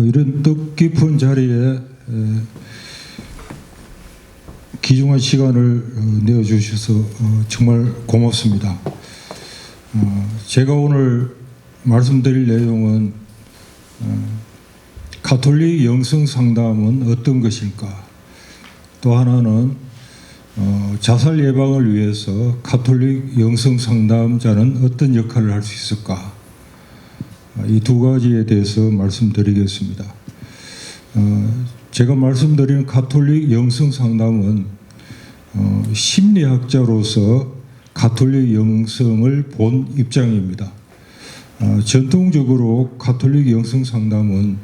이런 뜻깊은 자리에 귀중한 시간을 내어주셔서 정말 고맙습니다. 제가 오늘 말씀드릴 내용은 가톨릭 영성 상담은 어떤 것일까? 또 하나는 자살 예방을 위해서 가톨릭 영성 상담자는 어떤 역할을 할 수 있을까? 이 두 가지에 대해서 말씀드리겠습니다. 제가 말씀드리는 가톨릭 영성 상담은 심리학자로서 가톨릭 영성을 본 입장입니다. 전통적으로 가톨릭 영성 상담은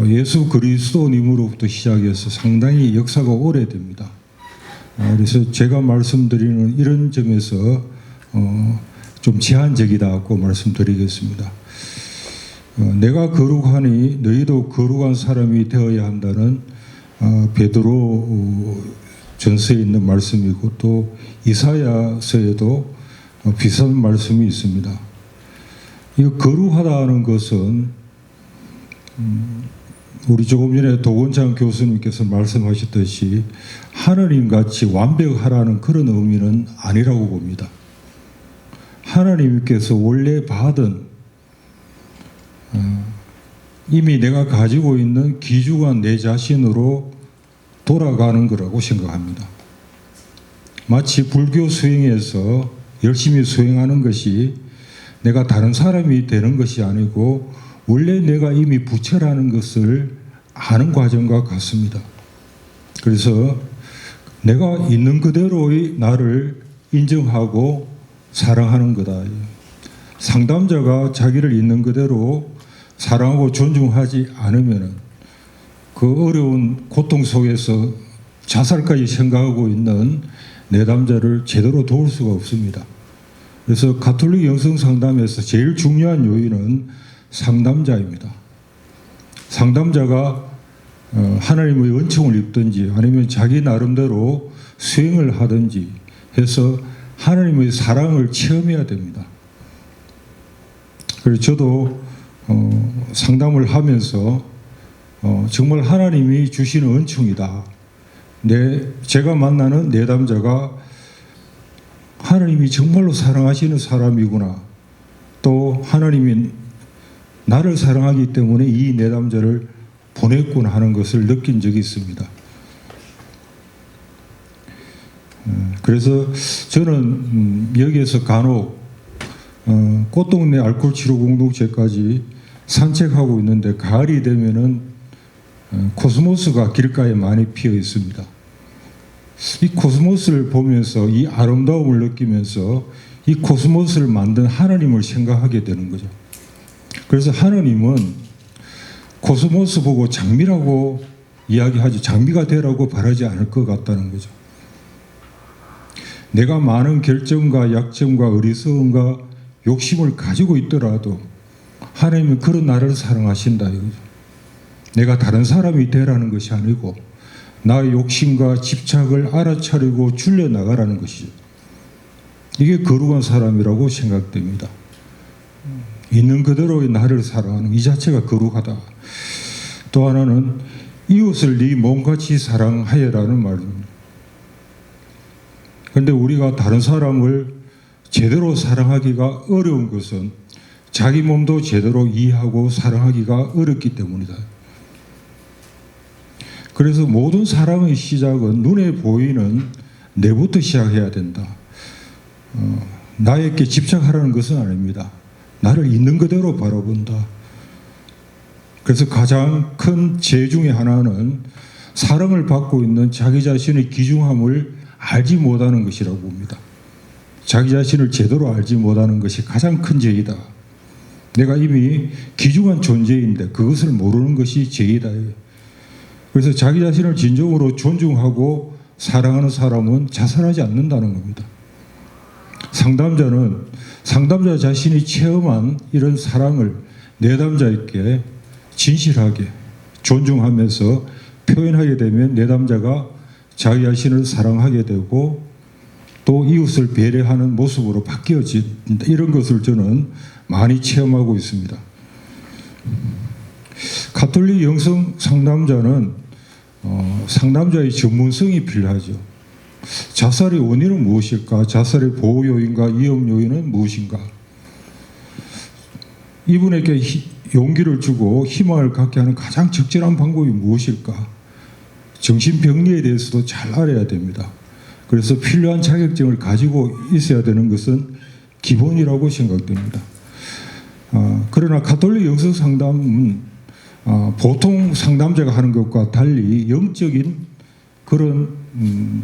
예수 그리스도님으로부터 시작해서 상당히 역사가 오래됩니다. 그래서 제가 말씀드리는 이런 점에서 좀 제한적이다고 말씀드리겠습니다. 내가 거룩하니 너희도 거룩한 사람이 되어야 한다는 베드로 전서에 있는 말씀이고 또 이사야서에도 비슷한 말씀이 있습니다. 이 거룩하다는 것은 우리 조금 전에 도건장 교수님께서 말씀하셨듯이 하느님같이 완벽하라는 그런 의미는 아니라고 봅니다. 하나님께서 원래 받은 이미 내가 가지고 있는 귀중한 내 자신으로 돌아가는 거라고 생각합니다. 마치 불교 수행에서 열심히 수행하는 것이 내가 다른 사람이 되는 것이 아니고 원래 내가 이미 부처라는 것을 아는 과정과 같습니다. 그래서 내가 있는 그대로의 나를 인정하고 사랑하는 거다. 상담자가 자기를 있는 그대로 사랑하고 존중하지 않으면 그 어려운 고통 속에서 자살까지 생각하고 있는 내담자를 제대로 도울 수가 없습니다. 그래서 가톨릭 영성 상담에서 제일 중요한 요인은 상담자입니다. 상담자가 하나님의 은총을 입든지 아니면 자기 나름대로 수행을 하든지 해서 하나님의 사랑을 체험해야 됩니다. 그래서 저도 상담을 하면서 정말 하나님이 주시는 은총이다. 제가 만나는 내담자가 하나님이 정말로 사랑하시는 사람이구나. 또 하나님이 나를 사랑하기 때문에 이 내담자를 보냈구나 하는 것을 느낀 적이 있습니다. 그래서 저는 여기에서 간혹 꽃동네 알코올 치료 공동체까지 산책하고 있는데 가을이 되면은 코스모스가 길가에 많이 피어 있습니다. 이 코스모스를 보면서 이 아름다움을 느끼면서 이 코스모스를 만든 하나님을 생각하게 되는 거죠. 그래서 하나님은 코스모스 보고 장미라고 이야기하지 장미가 되라고 바라지 않을 것 같다는 거죠. 내가 많은 결점과 약점과 어리석음과 욕심을 가지고 있더라도 하나님은 그런 나를 사랑하신다 이거죠. 내가 다른 사람이 되라는 것이 아니고 나의 욕심과 집착을 알아차리고 줄여나가라는 것이죠. 이게 거룩한 사람이라고 생각됩니다. 있는 그대로의 나를 사랑하는 이 자체가 거룩하다. 또 하나는 이웃을 네 몸같이 사랑하여라는 말입니다. 그런데 우리가 다른 사람을 제대로 사랑하기가 어려운 것은 자기 몸도 제대로 이해하고 사랑하기가 어렵기 때문이다. 그래서 모든 사랑의 시작은 눈에 보이는 내부터 시작해야 된다. 나에게 집착하라는 것은 아닙니다. 나를 있는 그대로 바라본다. 그래서 가장 큰 죄 중에 하나는 사랑을 받고 있는 자기 자신의 귀중함을 알지 못하는 것이라고 봅니다. 자기 자신을 제대로 알지 못하는 것이 가장 큰 죄이다. 내가 이미 귀중한 존재인데 그것을 모르는 것이 죄이다. 그래서 자기 자신을 진정으로 존중하고 사랑하는 사람은 자살하지 않는다는 겁니다. 상담자는 상담자 자신이 체험한 이런 사랑을 내담자에게 진실하게 존중하면서 표현하게 되면 내담자가 자기 자신을 사랑하게 되고 또 이웃을 배려하는 모습으로 바뀌어진다. 이런 것을 저는 많이 체험하고 있습니다. 가톨릭 영성 상담자는 상담자의 전문성이 필요하죠. 자살의 원인은 무엇일까? 자살의 보호 요인과 위험 요인은 무엇인가? 이분에게 용기를 주고 희망을 갖게 하는 가장 적절한 방법이 무엇일까? 정신병리에 대해서도 잘 알아야 됩니다. 그래서 필요한 자격증을 가지고 있어야 되는 것은 기본이라고 생각됩니다. 그러나 가톨릭 영성 상담은 보통 상담자가 하는 것과 달리 영적인 그런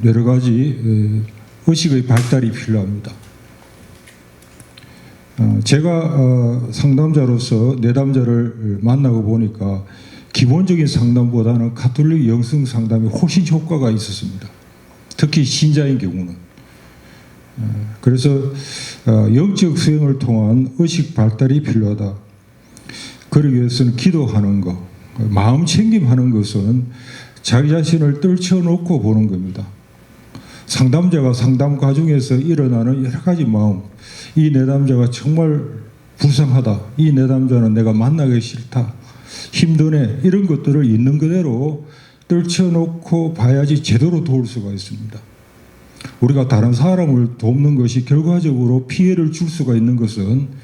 여러 가지 의식의 발달이 필요합니다. 제가 상담자로서 내담자를 만나고 보니까 기본적인 상담보다는 가톨릭 영성 상담이 훨씬 효과가 있었습니다. 특히 신자인 경우는. 그래서 영적 수행을 통한 의식 발달이 필요하다. 그러기 위해서는 기도하는 것, 마음 챙김하는 것은 자기 자신을 떨쳐놓고 보는 겁니다. 상담자가 상담 과정에서 일어나는 여러 가지 마음, 이 내담자가 정말 불쌍하다, 이 내담자는 내가 만나기 싫다, 힘드네, 이런 것들을 있는 그대로 떨쳐놓고 봐야지 제대로 도울 수가 있습니다. 우리가 다른 사람을 돕는 것이 결과적으로 피해를 줄 수가 있는 것은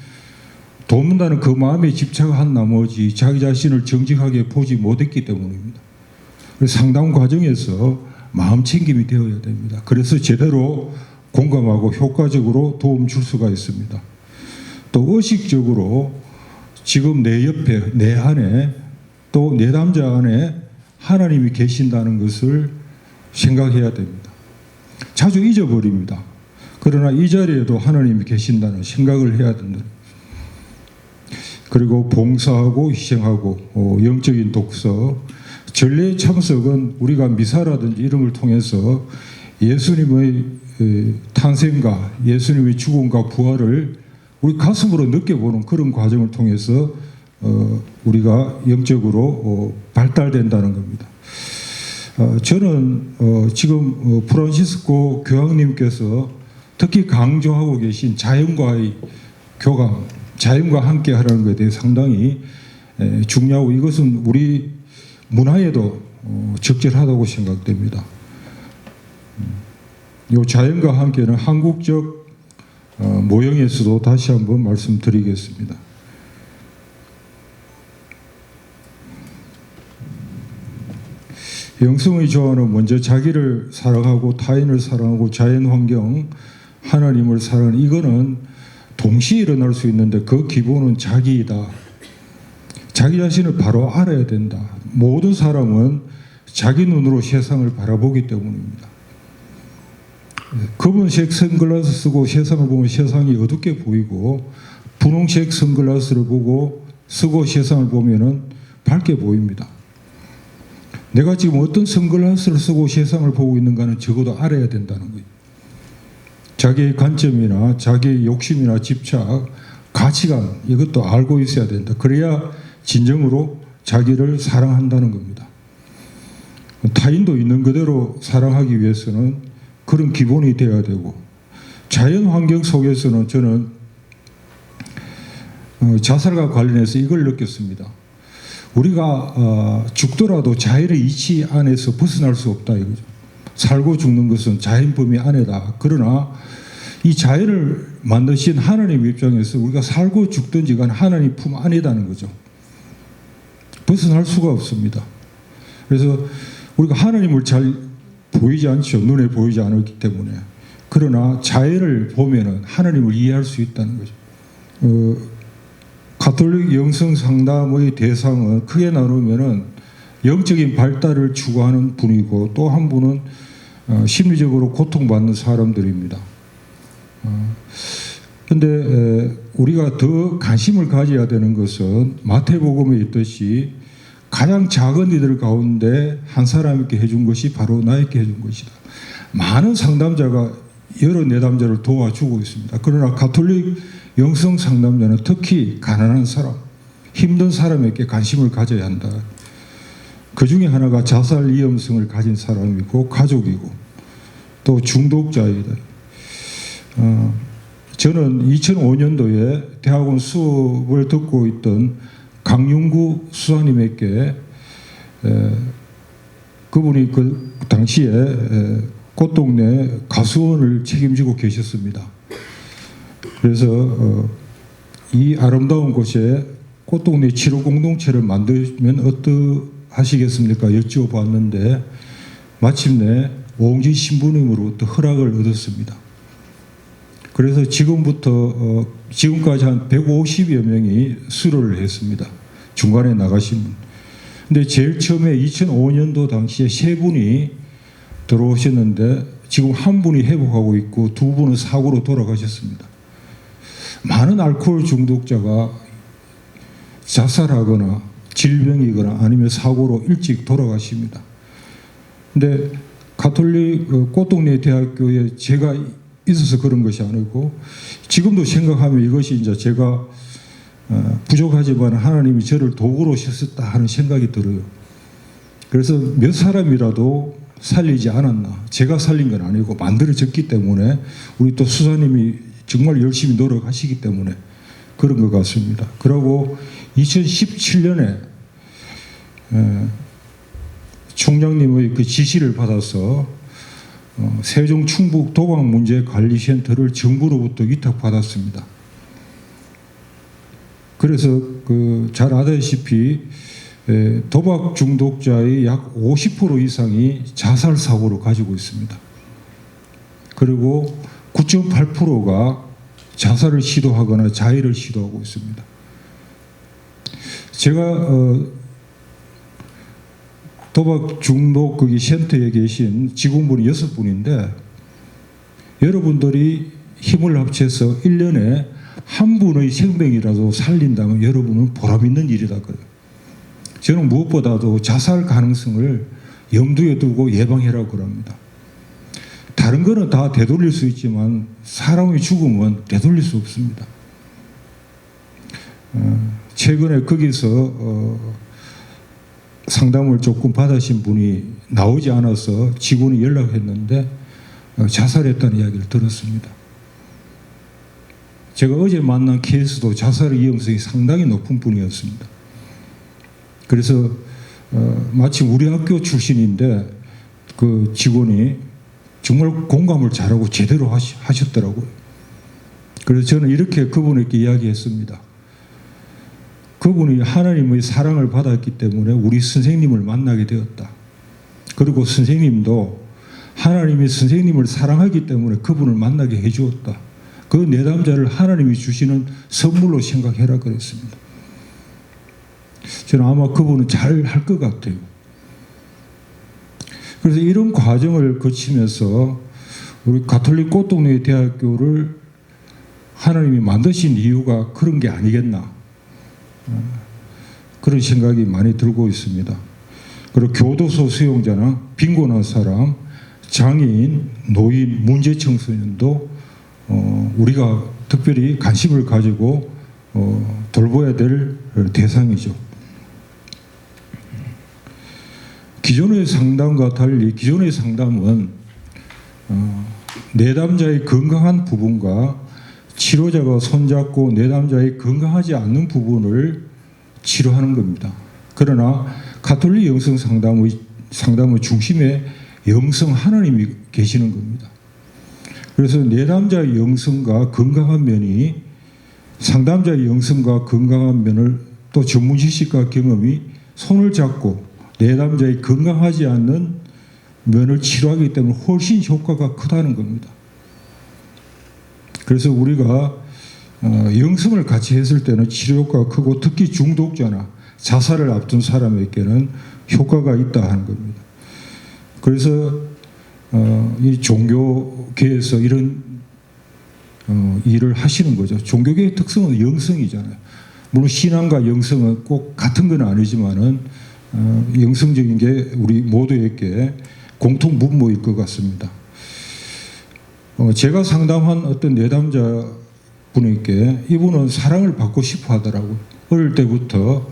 돕는다는 그 마음에 집착한 나머지 자기 자신을 정직하게 보지 못했기 때문입니다. 상담 과정에서 마음 챙김이 되어야 됩니다. 그래서 제대로 공감하고 효과적으로 도움 줄 수가 있습니다. 또 의식적으로 지금 내 옆에, 내 안에, 또 내담자 안에 하나님이 계신다는 것을 생각해야 됩니다. 자주 잊어버립니다. 그러나 이 자리에도 하나님이 계신다는 생각을 해야 된다. 그리고 봉사하고 희생하고 영적인 독서, 전례 참석은 우리가 미사라든지 이런 걸 통해서 예수님의 탄생과 예수님의 죽음과 부활을 우리 가슴으로 느껴보는 그런 과정을 통해서 우리가 영적으로 발달된다는 겁니다. 저는 지금 프란시스코 교황님께서 특히 강조하고 계신 자연과의 교감, 자연과 함께 하라는 것에 대해 상당히 중요하고 이것은 우리 문화에도 적절하다고 생각됩니다. 이 자연과 함께는 한국적 모형에서도 다시 한번 말씀드리겠습니다. 영성의 조화는 먼저 자기를 사랑하고 타인을 사랑하고 자연환경, 하나님을 사랑하는 이거는 동시에 일어날 수 있는데 그 기본은 자기이다. 자기 자신을 바로 알아야 된다. 모든 사람은 자기 눈으로 세상을 바라보기 때문입니다. 검은색 선글라스 쓰고 세상을 보면 세상이 어둡게 보이고 분홍색 선글라스를 쓰고 세상을 보면은 밝게 보입니다. 내가 지금 어떤 선글라스를 쓰고 세상을 보고 있는가는 적어도 알아야 된다는 거예요. 자기의 관점이나 자기의 욕심이나 집착, 가치관 이것도 알고 있어야 된다. 그래야 진정으로 자기를 사랑한다는 겁니다. 타인도 있는 그대로 사랑하기 위해서는 그런 기본이 되어야 되고 자연 환경 속에서는 저는 자살과 관련해서 이걸 느꼈습니다. 우리가 죽더라도 자연의 이치 안에서 벗어날 수 없다 이거죠. 살고 죽는 것은 자연 범위 안에다. 그러나 이 자연을 만드신 하나님 입장에서 우리가 살고 죽든지 간 하나님 품 안이다는 거죠. 벗어날 수가 없습니다. 그래서 우리가 하나님을 잘 보이지 않죠. 눈에 보이지 않기 때문에. 그러나 자연을 보면은 하나님을 이해할 수 있다는 거죠. 가톨릭 영성 상담의 대상은 크게 나누면은 영적인 발달을 추구하는 분이고 또 한 분은 심리적으로 고통받는 사람들입니다. 그런데 우리가 더 관심을 가져야 되는 것은 마태복음에 있듯이 가장 작은 이들 가운데 한 사람에게 해준 것이 바로 나에게 해준 것이다. 많은 상담자가 여러 내담자를 도와주고 있습니다. 그러나 가톨릭 영성 상담자는 특히 가난한 사람, 힘든 사람에게 관심을 가져야 한다. 그 중에 하나가 자살 위험성을 가진 사람이고 가족이고 또 중독자이다. 저는 2005년도에 대학원 수업을 듣고 있던 강윤구 수사님에게 그분이 그 당시에 꽃동네 가수원을 책임지고 계셨습니다. 그래서 이 아름다운 곳에 꽃동네 7호 공동체를 만들면 어떠하시겠습니까? 여쭤봤는데 마침내 오홍진 신부님으로부터 허락을 얻었습니다. 그래서 지금까지 한 150여 명이 수료를 했습니다. 중간에 나가신 분. 근데 제일 처음에 2005년도 당시에 3분이 들어오셨는데 지금 1분이 회복하고 있고 2분은 사고로 돌아가셨습니다. 많은 알코올 중독자가 자살하거나 질병이거나 아니면 사고로 일찍 돌아가십니다. 근데 가톨릭 꽃동네 대학교에 제가 있어서 그런 것이 아니고 지금도 생각하면 이것이 이제 제가 부족하지만 하나님이 저를 도구로 쓰셨다 하는 생각이 들어요. 그래서 몇 사람이라도 살리지 않았나. 제가 살린 건 아니고 만들어졌기 때문에 우리 또 수사님이 정말 열심히 노력하시기 때문에 그런 것 같습니다. 그리고 2017년에 총장님의 그 지시를 받아서 세종 충북 도박문제관리센터를 정부로부터 위탁받았습니다. 그래서 잘 아다시피 도박 중독자의 약 50% 이상이 자살 사고를 가지고 있습니다. 그리고 9.8%가 자살을 시도하거나 자해를 시도하고 있습니다. 제가 도박 중독 거기 센터에 계신 직원분이 6분인데 여러분들이 힘을 합쳐서 1년에 한 분의 생명이라도 살린다면 여러분은 보람 있는 일이다 그래요. 저는 무엇보다도 자살 가능성을 염두에 두고 예방해라고 그럽니다. 다른 거는 다 되돌릴 수 있지만 사람의 죽음은 되돌릴 수 없습니다. 최근에 거기서 상담을 조금 받으신 분이 나오지 않아서 직원이 연락했는데 자살했다는 이야기를 들었습니다. 제가 어제 만난 케이스도 자살의 위험성이 상당히 높은 분이었습니다. 그래서 마침 우리 학교 출신인데 그 직원이 정말 공감을 잘하고 제대로 하셨더라고요. 그래서 저는 이렇게 그분에게 이야기했습니다. 그분이 하나님의 사랑을 받았기 때문에 우리 선생님을 만나게 되었다. 그리고 선생님도 하나님이 선생님을 사랑하기 때문에 그분을 만나게 해주었다. 그 내담자를 하나님이 주시는 선물로 생각해라 그랬습니다. 저는 아마 그분은 잘 할 것 같아요. 그래서 이런 과정을 거치면서 우리 가톨릭 꽃동네 대학교를 하나님이 만드신 이유가 그런 게 아니겠나. 그런 생각이 많이 들고 있습니다. 그리고 교도소 수용자나 빈곤한 사람, 장애인, 노인, 문제청소년도 우리가 특별히 관심을 가지고 돌봐야 될 대상이죠. 기존의 상담과 달리 기존의 상담은 내담자의 건강한 부분과 치료자가 손잡고 내담자의 건강하지 않는 부분을 치료하는 겁니다. 그러나 가톨릭 영성 상담의 중심에 영성 하나님이 계시는 겁니다. 그래서 내담자의 영성과 건강한 면이 상담자의 영성과 건강한 면을 또 전문 지식과 경험이 손을 잡고 내담자의 건강하지 않는 면을 치료하기 때문에 훨씬 효과가 크다는 겁니다. 그래서 우리가 영성을 같이 했을 때는 치료 효과가 크고 특히 중독자나 자살을 앞둔 사람에게는 효과가 있다 하는 겁니다. 그래서 이 종교계에서 이런 일을 하시는 거죠. 종교계의 특성은 영성이잖아요. 물론 신앙과 영성은 꼭 같은 건 아니지만은 영성적인 게 우리 모두에게 공통 분모일 것 같습니다. 제가 상담한 어떤 내담자 분에게 이분은 사랑을 받고 싶어 하더라고요. 어릴 때부터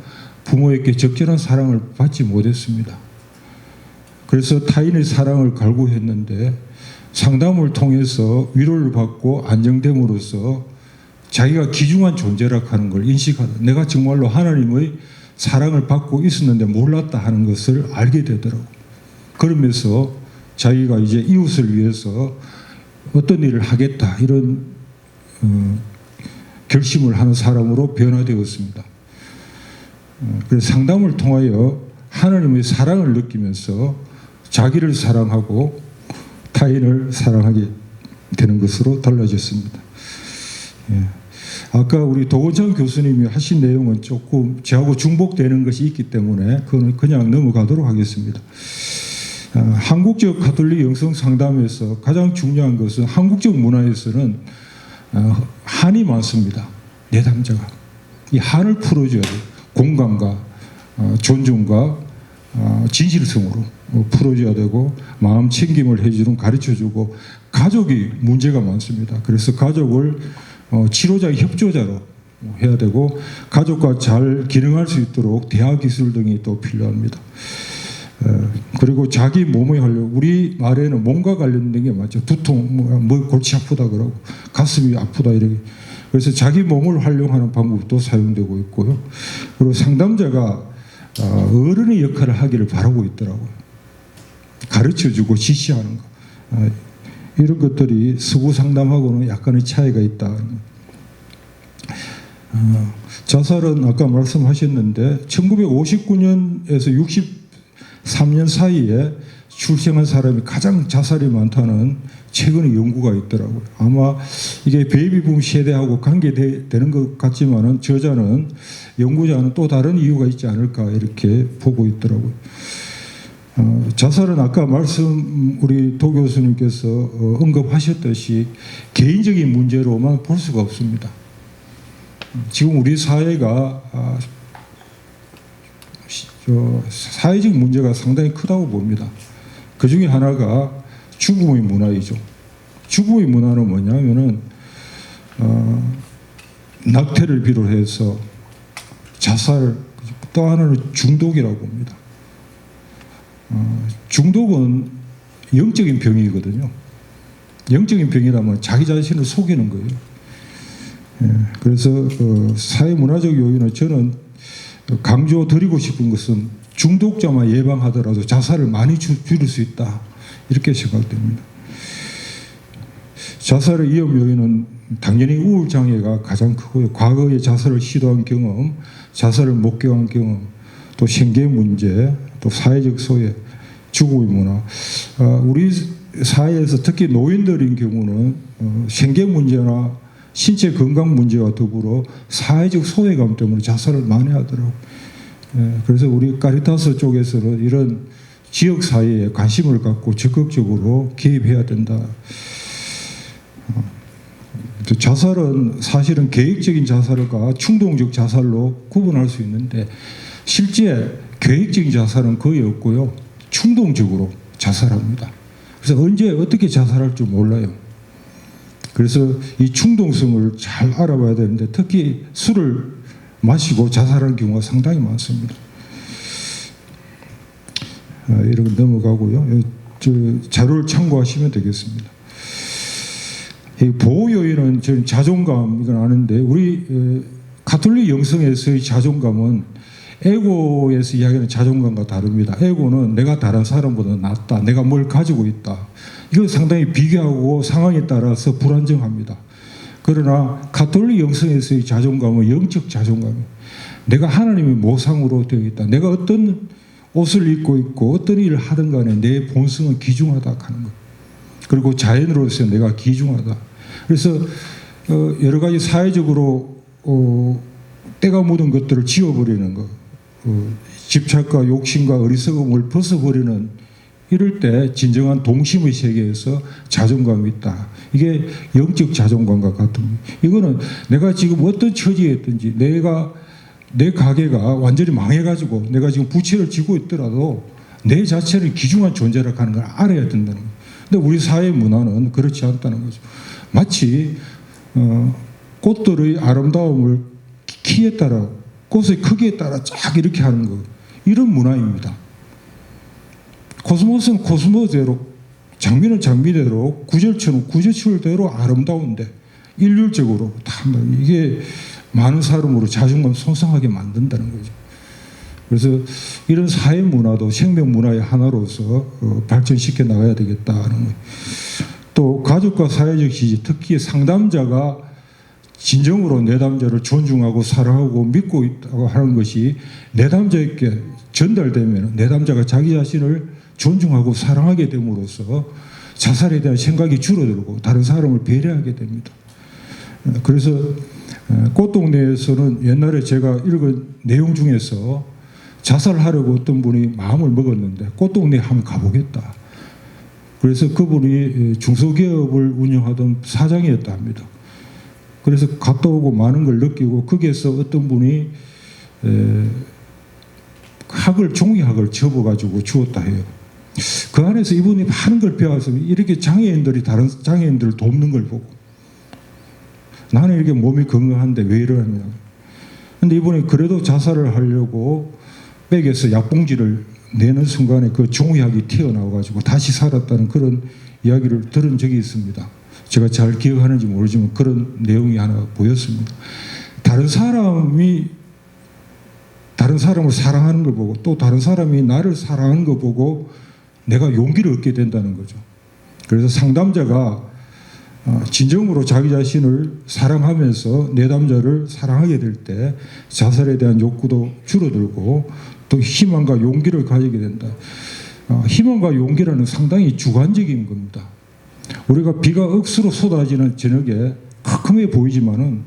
부모에게 적절한 사랑을 받지 못했습니다. 그래서 타인의 사랑을 갈구했는데 상담을 통해서 위로를 받고 안정됨으로써 자기가 귀중한 존재라 하는 걸 인식하다. 내가 정말로 하나님의 사랑을 받고 있었는데 몰랐다 하는 것을 알게 되더라고. 그러면서 자기가 이제 이웃을 위해서 어떤 일을 하겠다 이런 결심을 하는 사람으로 변화되었습니다. 그래서 상담을 통하여 하나님의 사랑을 느끼면서 자기를 사랑하고 타인을 사랑하게 되는 것으로 달라졌습니다. 예. 아까 우리 도건창 교수님이 하신 내용은 조금 저하고 중복되는 것이 있기 때문에 그거는 그냥 넘어가도록 하겠습니다. 한국적 가톨릭 영성 상담에서 가장 중요한 것은 한국적 문화에서는 한이 많습니다. 내담자가. 이 한을 풀어줘야 돼요. 공감과 존중과 진실성으로 풀어줘야 되고 마음 챙김을 해주는 가르쳐주고 가족이 문제가 많습니다. 그래서 가족을 치료자의 협조자로 해야 되고 가족과 잘 기능할 수 있도록 대화 기술 등이 또 필요합니다. 그리고 자기 몸의 활용, 우리 말에는 몸과 관련된 게 맞죠. 두통, 뭐 골치 아프다 그러고 가슴이 아프다 이렇게. 그래서 자기 몸을 활용하는 방법도 사용되고 있고요. 그리고 상담자가 어른의 역할을 하기를 바라고 있더라고요. 가르쳐주고 지시하는 거. 이런 것들이 서구 상담하고는 약간의 차이가 있다. 자살은 아까 말씀하셨는데 1959년에서 63년 사이에 출생한 사람이 가장 자살이 많다는 최근의 연구가 있더라고요. 아마 이게 베이비붐 세대하고 관계되는 것 같지만은 저자는 연구자는 또 다른 이유가 있지 않을까 이렇게 보고 있더라고요. 자살은 아까 우리 도 교수님께서 언급하셨듯이 개인적인 문제로만 볼 수가 없습니다. 지금 우리 사회가 사회적 문제가 상당히 크다고 봅니다. 그 중에 하나가 죽음의 문화이죠. 죽음의 문화는 뭐냐면은 낙태를 비롯해서 자살, 또 하나는 중독이라고 봅니다. 중독은 영적인 병이거든요. 영적인 병이라면 자기 자신을 속이는 거예요. 그래서 사회문화적 요인은 저는 강조드리고 싶은 것은 중독자만 예방하더라도 자살을 많이 줄일 수 있다. 이렇게 생각됩니다. 자살의 위험 요인은 당연히 우울장애가 가장 크고요. 과거에 자살을 시도한 경험, 자살을 목격한 경험, 또 생계 문제, 또 사회적 소외, 죽음의 문화. 우리 사회에서 특히 노인들인 경우는 생계 문제나 신체 건강 문제와 더불어 사회적 소외감 때문에 자살을 많이 하더라고요. 그래서 우리 카리타스 쪽에서는 이런 지역 사회에 관심을 갖고 적극적으로 개입해야 된다. 자살은 사실은 계획적인 자살과 충동적 자살로 구분할 수 있는데 실제 계획적인 자살은 거의 없고요. 충동적으로 자살합니다. 그래서 언제 어떻게 자살할 줄 몰라요. 그래서 이 충동성을 잘 알아봐야 되는데 특히 술을 마시고 자살하는 경우가 상당히 많습니다. 이렇게 넘어가고요. 자료를 참고하시면 되겠습니다. 이 보호 요인은 저는 자존감 이건 아는데 우리 가톨릭 영성에서의 자존감은 에고에서 이야기하는 자존감과 다릅니다. 에고는 내가 다른 사람보다 낫다. 내가 뭘 가지고 있다. 이건 상당히 비교하고 상황에 따라서 불안정합니다. 그러나 가톨릭 영성에서의 자존감은 영적 자존감이에요. 내가 하나님의 모상으로 되어 있다. 내가 어떤 옷을 입고 있고 어떤 일을 하든 간에 내 본성은 귀중하다 하는 것. 그리고 자연으로서 내가 귀중하다. 그래서 여러 가지 사회적으로 때가 묻은 것들을 지워버리는 것. 집착과 욕심과 어리석음을 벗어버리는 이럴 때 진정한 동심의 세계에서 자존감이 있다. 이게 영적 자존감과 같은 거예요. 이거는 내가 지금 어떤 처지에 있든지 내 가게가 완전히 망해가지고 내가 지금 부채를 지고 있더라도 내 자체를 귀중한 존재라 하는 걸 알아야 된다는 거예요. 근데 우리 사회 문화는 그렇지 않다는 거죠. 마치 꽃들의 아름다움을 키에 따라 꽃의 크기에 따라 쫙 이렇게 하는 거 이런 문화입니다. 코스모스는 코스모스대로 장미는 장미대로 구절처럼 구절대로 아름다운데 일률적으로 다 이게 많은 사람으로 자존감 손상하게 만든다는 거죠. 그래서 이런 사회 문화도 생명 문화의 하나로서 발전시켜 나가야 되겠다는 거예요. 또 가족과 사회적 지지, 특히 상담자가 진정으로 내담자를 존중하고 사랑하고 믿고 있다고 하는 것이 내담자에게 전달되면 내담자가 자기 자신을 존중하고 사랑하게 됨으로써 자살에 대한 생각이 줄어들고 다른 사람을 배려하게 됩니다. 그래서 꽃동네에서는 옛날에 제가 읽은 내용 중에서 자살하려고 어떤 분이 마음을 먹었는데 꽃동네에 한번 가보겠다. 그래서 그분이 중소기업을 운영하던 사장이었다 합니다. 그래서 갔다 오고 많은 걸 느끼고 거기에서 어떤 분이 종이학을 접어가지고 주었다 해요. 그 안에서 이분이 많은 걸 배워서 이렇게 장애인들이 다른 장애인들을 돕는 걸 보고 나는 이렇게 몸이 건강한데 왜 이러냐. 근데 이분이 그래도 자살을 하려고 백에서 약봉지를 내는 순간에 그 종이학이 튀어나와가지고 다시 살았다는 그런 이야기를 들은 적이 있습니다. 제가 잘 기억하는지 모르지만 그런 내용이 하나 보였습니다. 다른 사람을 사랑하는 걸 보고 또 다른 사람이 나를 사랑하는 걸 보고 내가 용기를 얻게 된다는 거죠. 그래서 상담자가 진정으로 자기 자신을 사랑하면서 내담자를 사랑하게 될 때 자살에 대한 욕구도 줄어들고 또 희망과 용기를 가지게 된다. 희망과 용기라는 상당히 주관적인 겁니다. 우리가 비가 억수로 쏟아지는 저녁에 컴컴해 보이지만은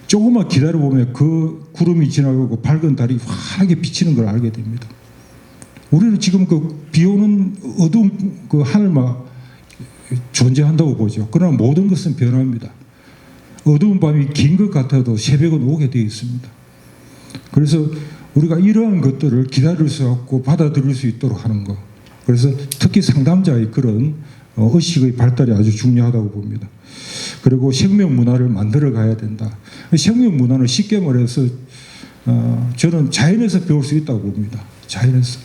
조금만 기다려보면 그 구름이 지나가고 밝은 달이 환하게 비치는 걸 알게 됩니다. 우리는 지금 그 비 오는 어두운 그 하늘만 존재한다고 보죠. 그러나 모든 것은 변합니다. 어두운 밤이 긴 것 같아도 새벽은 오게 되어 있습니다. 그래서 우리가 이러한 것들을 기다릴 수 없고 받아들일 수 있도록 하는 것. 그래서 특히 상담자의 그런 의식의 발달이 아주 중요하다고 봅니다. 그리고 생명 문화를 만들어 가야 된다. 생명 문화는 쉽게 말해서 저는 자연에서 배울 수 있다고 봅니다. 자연에서.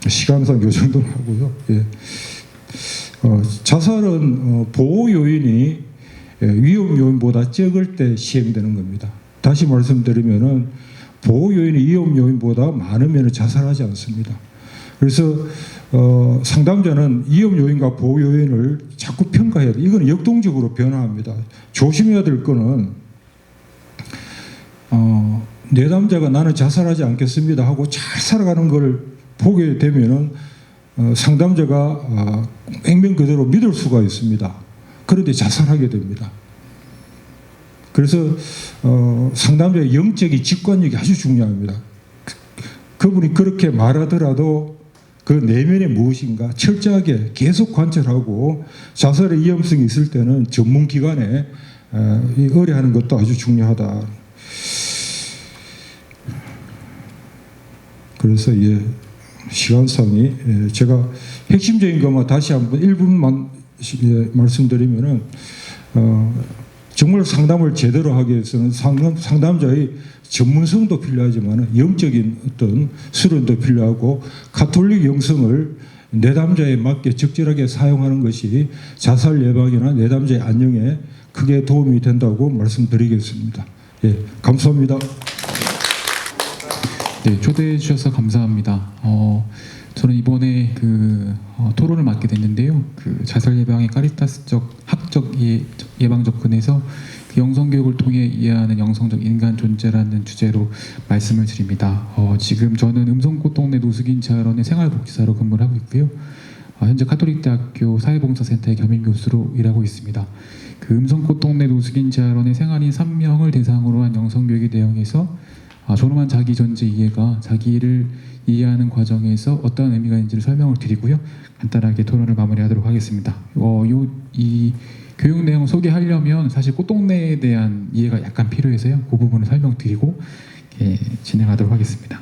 시간상 요 정도는 하고요. 예. 자살은 보호 요인이 위험 요인보다 적을 때 시행되는 겁니다. 다시 말씀드리면은 보호 요인이 위험 요인보다 많으면 자살하지 않습니다. 그래서 상담자는 위험 요인과 보호 요인을 자꾸 평가해야 돼. 이건 역동적으로 변화합니다. 조심해야 될 거는 내담자가 나는 자살하지 않겠습니다 하고 잘 살아가는 걸 보게 되면은 상담자가 액면 그대로 믿을 수가 있습니다. 그런데 자살하게 됩니다. 그래서 상담자의 영적인 직관력이 아주 중요합니다. 그분이 그렇게 말하더라도 그 내면에 무엇인가 철저하게 계속 관찰하고 자살의 위험성이 있을 때는 전문기관에 의뢰하는 것도 아주 중요하다. 그래서 시간상이 제가 핵심적인 것만 다시 한번 1분만 말씀드리면은 정말 상담을 제대로 하기 위해서는 상담자의 전문성도 필요하지만 영적인 어떤 수련도 필요하고 가톨릭 영성을 내담자에 맞게 적절하게 사용하는 것이 자살 예방이나 내담자의 안녕에 크게 도움이 된다고 말씀드리겠습니다. 예, 감사합니다. 네, 초대해 주셔서 감사합니다. 저는 이번에 토론을 맡게 됐는데요. 자살 예방의 카리타스적 학적 예방 접근에서 영성 교육을 통해 이해하는 영성적 인간 존재라는 주제로 말씀을 드립니다. 지금 저는 음성꽃동네 노숙인 재활원의 생활복지사로 근무를 하고 있고요. 현재 가톨릭대학교 사회봉사센터의 겸임교수로 일하고 있습니다. 음성꽃동네 노숙인 재활원의 생활인 3명을 대상으로 한 영성교육의 내용에서 존엄한 자기 존재 이해가 자기를 이해하는 과정에서 어떤 의미가 있는지를 설명을 드리고요. 간단하게 토론을 마무리하도록 하겠습니다. 이 교육 내용을 소개하려면 사실 꽃동네에 대한 이해가 약간 필요해서요. 그 부분을 설명드리고 진행하도록 하겠습니다.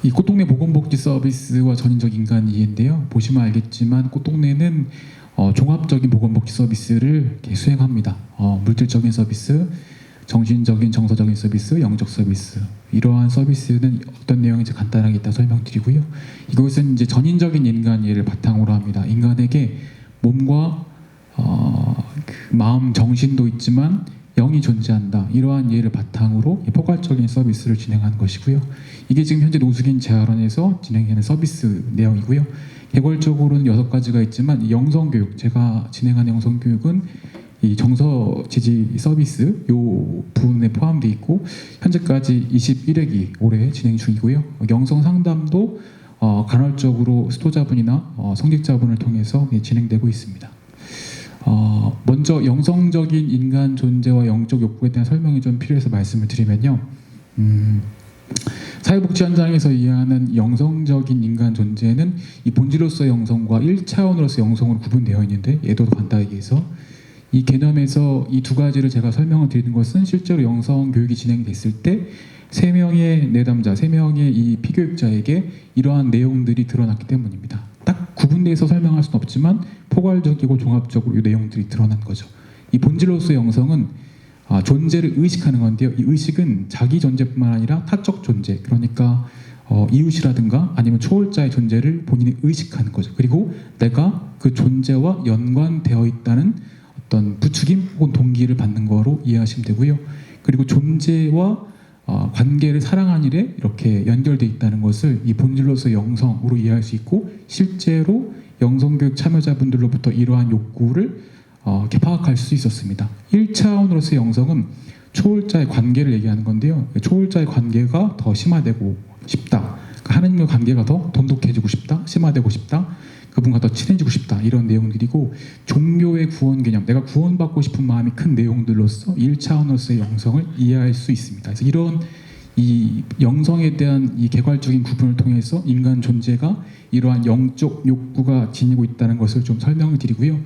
이 꽃동네 보건복지 서비스와 전인적 인간 이해인데요. 보시면 알겠지만 꽃동네는 종합적인 보건복지 서비스를 수행합니다. 물질적인 서비스, 정신적인 정서적인 서비스, 영적 서비스, 이러한 서비스는 어떤 내용인지 간단하게 이따 설명드리고요. 이것은 이제 전인적인 인간 이해를 바탕으로 합니다. 인간에게 몸과 그 마음, 정신도 있지만 영이 존재한다. 이러한 이해를 바탕으로 포괄적인 서비스를 진행하는 것이고요. 이게 지금 현재 노숙인 재활원에서 진행하는 서비스 내용이고요. 개괄적으로는 6가지가 있지만 이 영성교육, 제가 진행하는 영성교육은 이 정서 지지 서비스 요 부분에 포함되어 있고 현재까지 21회기 올해 진행 중이고요. 영성 상담도 간헐적으로 수도자분이나 성직자분을 통해서 진행되고 있습니다. 먼저 영성적인 인간 존재와 영적 욕구에 대한 설명이 좀 필요해서 말씀을 드리면요. 사회복지 현장에서 이해하는 영성적인 인간 존재는 이 본질로서의 영성과 1차원으로서의 영성으로 구분되어 있는데 얘도 간단하게 얘기해서 이 개념에서 이 2가지를 제가 설명을 드리는 것은 실제로 영성 교육이 진행됐을 때 3명의 내담자, 3명의 이 피교육자에게 이러한 내용들이 드러났기 때문입니다. 딱 구분돼서 설명할 수는 없지만 포괄적이고 종합적으로 이 내용들이 드러난 거죠. 이 본질로서의 영성은 존재를 의식하는 건데요. 이 의식은 자기 존재뿐만 아니라 타적 존재, 그러니까 이웃이라든가 아니면 초월자의 존재를 본인이 의식하는 거죠. 그리고 내가 그 존재와 연관되어 있다는 어떤 부추김 혹은 동기를 받는 거로 이해하시면 되고요. 그리고 존재와 관계를 사랑한 일에 이렇게 연결되어 있다는 것을 이 본질로서의 영성으로 이해할 수 있고 실제로 영성교육 참여자분들로부터 이러한 욕구를 이렇게 파악할 수 있었습니다. 1차원으로서의 영성은 초월자의 관계를 얘기하는 건데요. 초월자의 관계가 더 심화되고 싶다. 그러니까 하느님과 관계가 더 돈독해지고 싶다. 심화되고 싶다. 그분과 더 친해지고 싶다. 이런 내용들이고 종교의 구원 개념, 내가 구원받고 싶은 마음이 큰 내용들로서 1차원으로서의 영성을 이해할 수 있습니다. 그래서 이런 이 영성에 대한 이 개괄적인 구분을 통해서 인간 존재가 이러한 영적 욕구가 지니고 있다는 것을 좀 설명을 드리고요.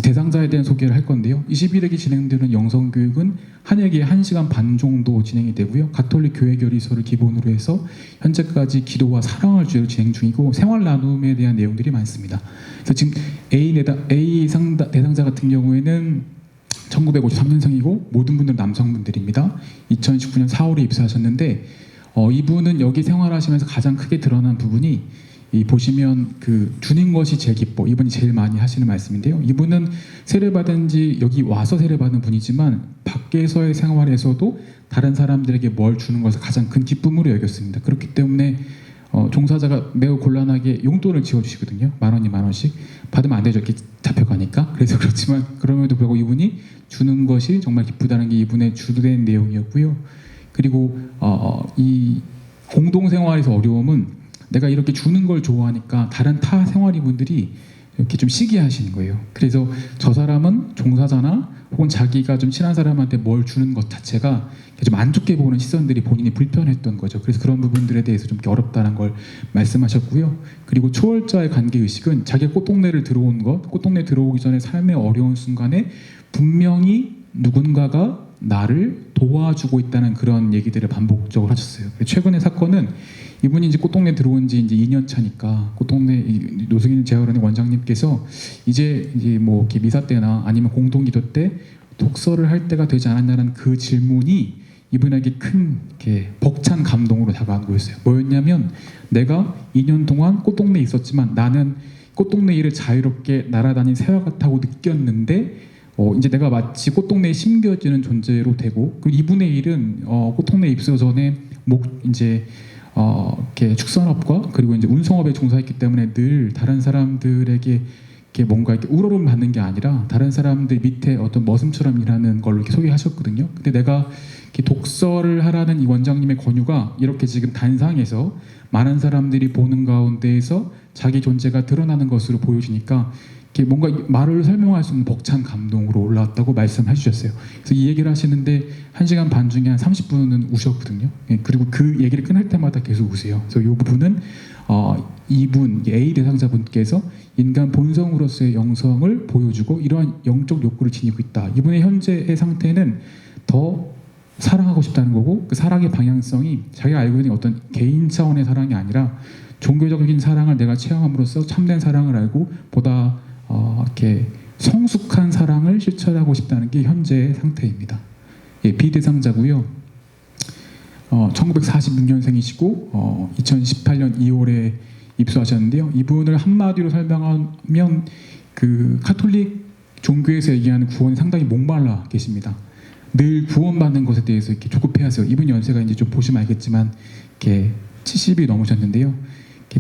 대상자에 대한 소개를 할 건데요. 21회기 진행되는 영성교육은 한 회기에 1시간 반 정도 진행이 되고요. 가톨릭 교회 교리서를 기본으로 해서 현재까지 기도와 사랑을 주제로 진행 중이고 생활 나눔에 대한 내용들이 많습니다. 그래서 지금 A 대상자 같은 경우에는 1953년생이고 모든 분들은 남성분들입니다. 2019년 4월에 입사하셨는데 이분은 여기 생활하시면서 가장 크게 드러난 부분이 이 보시면 그 주는 것이 제일 기뻐, 이분이 제일 많이 하시는 말씀인데요. 이분은 세례받은 지 여기 와서 세례받은 분이지만 밖에서의 생활에서도 다른 사람들에게 뭘 주는 것을 가장 큰 기쁨으로 여겼습니다. 그렇기 때문에 종사자가 매우 곤란하게 용돈을 지어주시거든요. 10,000원이 10,000원씩 받으면 안 되죠. 이렇게 잡혀가니까. 그래서 그렇지만 그럼에도 불구하고 이분이 주는 것이 정말 기쁘다는 게 이분의 주된 내용이었고요. 그리고 이 공동생활에서 어려움은 내가 이렇게 주는 걸 좋아하니까 다른 타 생활인분들이 이렇게 좀 시기하시는 거예요. 그래서 저 사람은 종사자나 혹은 자기가 좀 친한 사람한테 뭘 주는 것 자체가 좀 안 좋게 보는 시선들이 본인이 불편했던 거죠. 그래서 그런 부분들에 대해서 좀 어렵다는 걸 말씀하셨고요. 그리고 초월자의 관계의식은 자기가 꽃동네를 들어온 것, 꽃동네 들어오기 전에 삶의 어려운 순간에 분명히 누군가가 나를 도와주고 있다는 그런 얘기들을 반복적으로 하셨어요. 최근의 사건은 이분이 이제 꽃동네 들어온 지 이제 2년 차니까 꽃동네 노숙인 재활원의 원장님께서 이제 뭐 이렇게 미사 때나 아니면 공동기도 때 독서를 할 때가 되지 않았냐는 그 질문이 이분에게 큰 이렇게 벅찬 감동으로 다가온 거였어요. 뭐였냐면 내가 2년 동안 꽃동네에 있었지만 나는 꽃동네 일을 자유롭게 날아다닌 새와 같다고 느꼈는데 이제 내가 마치 꽃동네에 심겨지는 존재로 되고 그리고 이분의 일은 꽃동네 입소 전에 이렇게 축산업과 그리고 이제 운송업에 종사했기 때문에 늘 다른 사람들에게 이렇게 뭔가 이렇게 우러름 받는 게 아니라 다른 사람들 밑에 어떤 머슴처럼 일하는 걸로 이렇게 소개하셨거든요. 근데 내가 이렇게 독서를 하라는 이 원장님의 권유가 이렇게 지금 단상에서 많은 사람들이 보는 가운데에서 자기 존재가 드러나는 것으로 보여지니까 이렇게 뭔가 말을 설명할 수 없는 벅찬 감동으로 올라왔다고 말씀해 주셨어요. 그래서 이 얘기를 하시는데 1시간 반 중에 한 30분은 우셨거든요. 그리고 그 얘기를 끝날 때마다 계속 우세요. 그래서 이 부분은 이분 A 대상자분께서 인간 본성으로서의 영성을 보여주고 이러한 영적 욕구를 지니고 있다. 이분의 현재의 상태는 더 사랑하고 싶다는 거고 그 사랑의 방향성이 자기가 알고 있는 어떤 개인 차원의 사랑이 아니라 종교적인 사랑을 내가 체험함으로써 참된 사랑을 알고 보다 이렇게 성숙한 사랑을 실천하고 싶다는 게 현재의 상태입니다. 비대상자고요. 1946년생이시고 2018년 2월에 입수하셨는데요. 이분을 한마디로 설명하면 그 카톨릭 종교에서 얘기하는 구원이 상당히 목말라 계십니다. 늘 구원받는 것에 대해서 이렇게 조급해하세요. 이분 연세가 이제 좀 보시면 알겠지만 이렇게 70이 넘으셨는데요.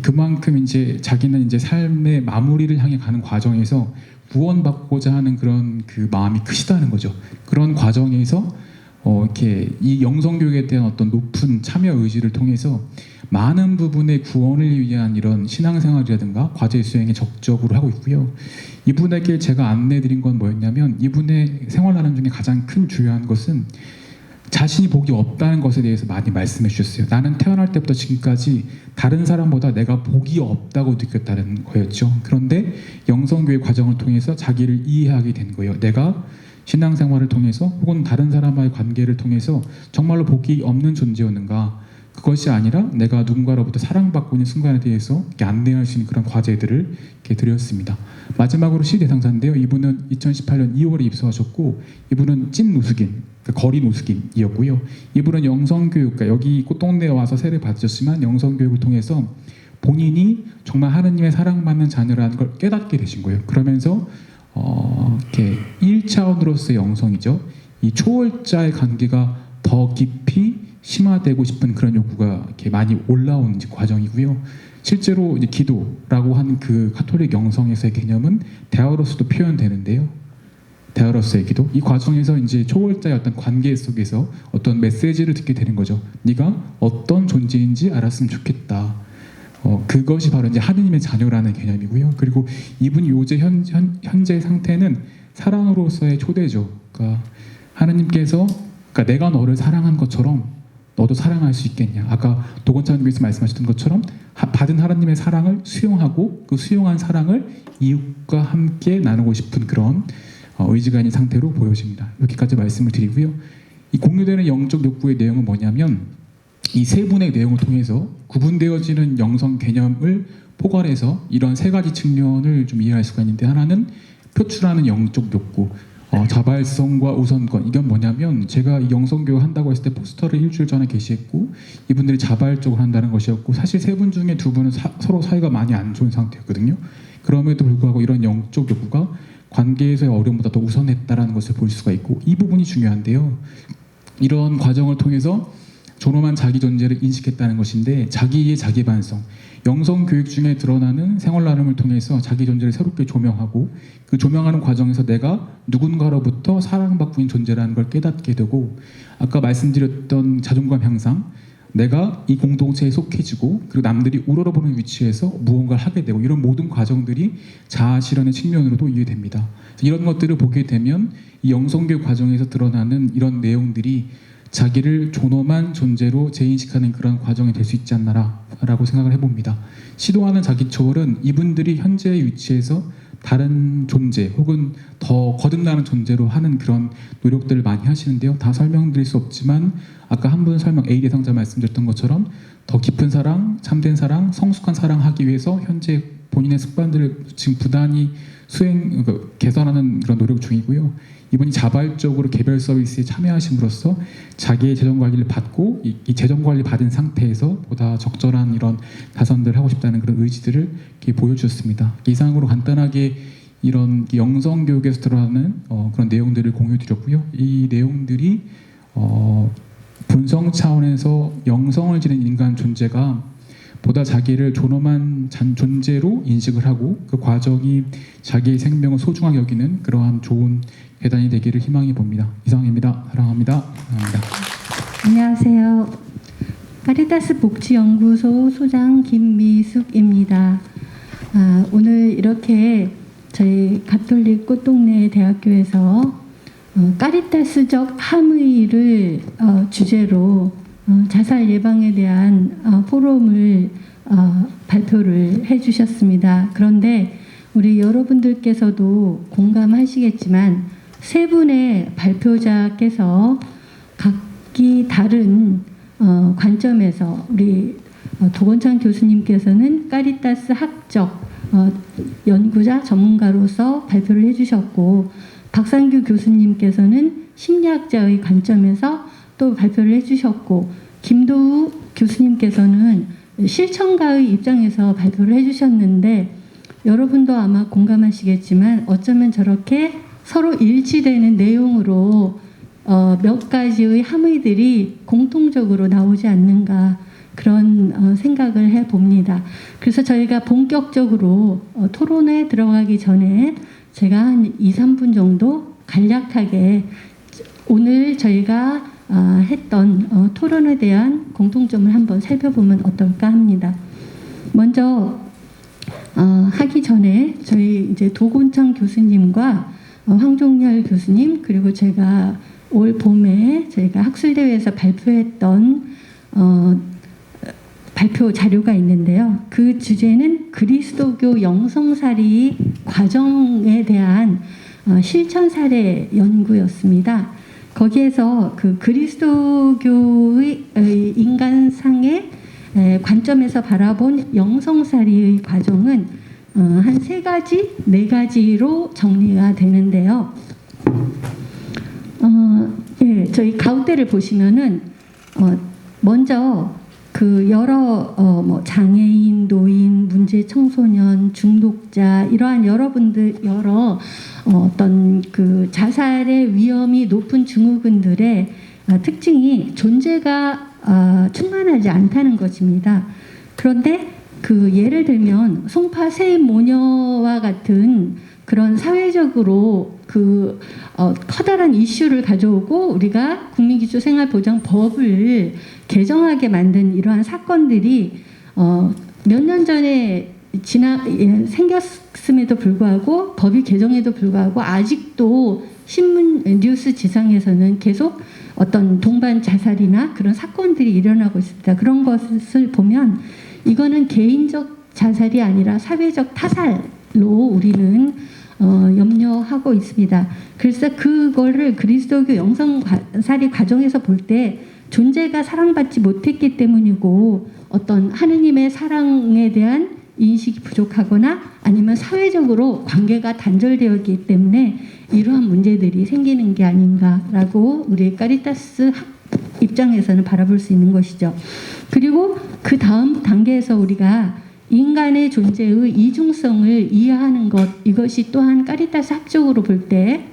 그만큼 이제 자기는 이제 삶의 마무리를 향해 가는 과정에서 구원받고자 하는 그런 그 마음이 크시다는 거죠. 그런 과정에서 이렇게 이 영성교육에 대한 어떤 높은 참여 의지를 통해서 많은 부분의 구원을 위한 이런 신앙생활이라든가 과제 수행에 적극적으로 하고 있고요. 이분에게 제가 안내드린 건 뭐였냐면 이분의 생활하는 중에 가장 큰 중요한 것은 자신이 복이 없다는 것에 대해서 많이 말씀해 주셨어요. 나는 태어날 때부터 지금까지 다른 사람보다 내가 복이 없다고 느꼈다는 거였죠. 그런데 영성교육 과정을 통해서 자기를 이해하게 된 거예요. 내가 신앙생활을 통해서 혹은 다른 사람과의 관계를 통해서 정말로 복이 없는 존재였는가, 그것이 아니라 내가 누군가로부터 사랑받고 있는 순간에 대해서 이렇게 안내할 수 있는 그런 과제들을 이렇게 드렸습니다. 마지막으로 시 대상자인데요. 이분은 2018년 2월에 입소하셨고 이분은 찐 노숙인, 거리 노숙인이었고요. 이분은 영성교육, 그러니까 여기 꽃동네에 와서 세례 받으셨지만 영성교육을 통해서 본인이 정말 하느님의 사랑받는 자녀라는 걸 깨닫게 되신 거예요. 그러면서 이렇게 1차원으로서의 영성이죠. 이 초월자의 관계가 더 깊이 심화되고 싶은 그런 욕구가 이렇게 많이 올라오는 과정이고요. 실제로 이제 기도라고 한 그 카톨릭 영성에서의 개념은 대화로서도 표현되는데요. 대화로서의 기도. 이 과정에서 이제 초월자의 어떤 관계 속에서 어떤 메시지를 듣게 되는 거죠. 네가 어떤 존재인지 알았으면 좋겠다. 그것이 바로 이제 하느님의 자녀라는 개념이고요. 그리고 이분이 요새 현재 상태는 사랑으로서의 초대죠. 그러니까 하느님께서 그러니까 내가 너를 사랑한 것처럼 너도 사랑할 수 있겠냐. 아까 도건찬님께서 말씀하셨던 것처럼 받은 하나님의 사랑을 수용하고 그 수용한 사랑을 이웃과 함께 나누고 싶은 그런 의지가 있는 상태로 보여집니다. 여기까지 말씀을 드리고요. 이 공유되는 영적 욕구의 내용은 뭐냐면 이 세 분의 내용을 통해서 구분되어지는 영성 개념을 포괄해서 이런 세 가지 측면을 좀 이해할 수가 있는데, 하나는 표출하는 영적 욕구, 자발성과 우선권. 이건 뭐냐면 제가 이 영성교육 한다고 했을 때 포스터를 일주일 전에 게시했고 이분들이 자발적으로 한다는 것이었고, 사실 세 분 중에 두 분은 서로 사이가 많이 안 좋은 상태였거든요. 그럼에도 불구하고 이런 영적 욕구가 관계에서의 어려움보다 더 우선했다라는 것을 볼 수가 있고, 이 부분이 중요한데요. 이런 과정을 통해서 존엄한 자기 존재를 인식했다는 것인데, 자기의 자기 반성, 영성 교육 중에 드러나는 생활 나눔을 통해서 자기 존재를 새롭게 조명하고 그 조명하는 과정에서 내가 누군가로부터 사랑받고 있는 존재라는 걸 깨닫게 되고, 아까 말씀드렸던 자존감 향상, 내가 이 공동체에 속해지고 그리고 남들이 우러러보는 위치에서 무언가를 하게 되고, 이런 모든 과정들이 자아 실현의 측면으로도 이해됩니다. 이런 것들을 보게 되면 이 영성교육 과정에서 드러나는 이런 내용들이 자기를 존엄한 존재로 재인식하는 그런 과정이 될 수 있지 않나라고 생각을 해봅니다. 시도하는 자기 초월은 이분들이 현재의 위치에서 다른 존재 혹은 더 거듭나는 존재로 하는 그런 노력들을 많이 하시는데요. 다 설명드릴 수 없지만 아까 한 분 설명 A 대상자 말씀드렸던 것처럼 더 깊은 사랑, 참된 사랑, 성숙한 사랑하기 위해서 현재 본인의 습관들을 지금 부단히 개선하는 그런 노력 중이고요. 이분이 자발적으로 개별 서비스에 참여하심으로써 자기의 재정 관리를 받고 이 재정 관리 받은 상태에서 보다 적절한 이런 다선들을 하고 싶다는 그런 의지들을 이렇게 보여주셨습니다. 이상으로 간단하게 이런 영성 교육에서 들어가는 그런 내용들을 공유드렸고요. 이 내용들이 본성 차원에서 영성을 지닌 인간 존재가 보다 자기를 존엄한 존재로 인식을 하고 그 과정이 자기의 생명을 소중하게 여기는 그러한 좋은 계단이 되기를 희망해 봅니다. 이상입니다. 사랑합니다. 감사합니다. 안녕하세요. 카리타스 복지연구소 소장 김미숙입니다. 오늘 이렇게 저희 가톨릭 꽃동네 대학교에서 카리타스적 함의를 주제로 자살 예방에 대한 포럼을 발표를 해주셨습니다. 그런데 우리 여러분들께서도 공감하시겠지만 세 분의 발표자께서 각기 다른 관점에서 우리 도건찬 교수님께서는 카리타스 학적 연구자 전문가로서 발표를 해주셨고, 박상규 교수님께서는 심리학자의 관점에서 또 발표를 해주셨고, 김도우 교수님께서는 실천가의 입장에서 발표를 해주셨는데 여러분도 아마 공감하시겠지만 어쩌면 저렇게 서로 일치되는 내용으로 몇 가지의 함의들이 공통적으로 나오지 않는가 그런 생각을 해봅니다. 그래서 저희가 본격적으로 토론에 들어가기 전에 제가 한 2, 3분 정도 간략하게 오늘 저희가 했던 토론에 대한 공통점을 한번 살펴보면 어떨까 합니다. 먼저 하기 전에 저희 이제 도곤창 교수님과 황종열 교수님 그리고 제가 올 봄에 저희가 학술대회에서 발표했던 발표 자료가 있는데요. 그 주제는 그리스도교 영성살이 과정에 대한 실천 사례 연구였습니다. 거기에서 그 그리스도교의 인간상의 관점에서 바라본 영성살이의 과정은 한 3가지, 4가지로 정리가 되는데요. 예, 저희 가운데를 보시면은 먼저 그 여러 뭐 장애인, 노인, 문제 청소년, 중독자 이러한 여러분들 여러 어떤 그 자살의 위험이 높은 증후군들의 특징이 존재가 충만하지 않다는 것입니다. 그런데 그 예를 들면 송파 새 모녀와 같은 그런 사회적으로 그 커다란 이슈를 가져오고 우리가 국민기초생활보장법을 개정하게 만든 이러한 사건들이 몇 년 전에 생겼음에도 불구하고 법이 개정에도 불구하고 아직도 신문 뉴스 지상에서는 계속 어떤 동반 자살이나 그런 사건들이 일어나고 있습니다. 그런 것을 보면 이거는 개인적 자살이 아니라 사회적 타살로 우리는 염려하고 있습니다. 그래서 그거를 그리스도교 영성살이 과정에서 볼 때 존재가 사랑받지 못했기 때문이고 어떤 하느님의 사랑에 대한 인식이 부족하거나 아니면 사회적으로 관계가 단절되었기 때문에 이러한 문제들이 생기는 게 아닌가라고 우리 카리타스 입장에서는 바라볼 수 있는 것이죠. 그리고 그 다음 단계에서 우리가 인간의 존재의 이중성을 이해하는 것, 이것이 또한 카리타스 학적으로 볼 때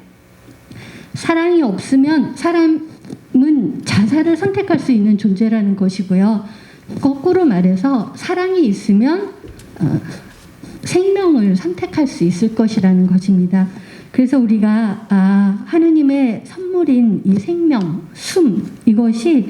사랑이 없으면 사람은 자살을 선택할 수 있는 존재라는 것이고요. 거꾸로 말해서 사랑이 있으면 생명을 선택할 수 있을 것이라는 것입니다. 그래서 우리가 하느님의 선물인 이 생명, 숨 이것이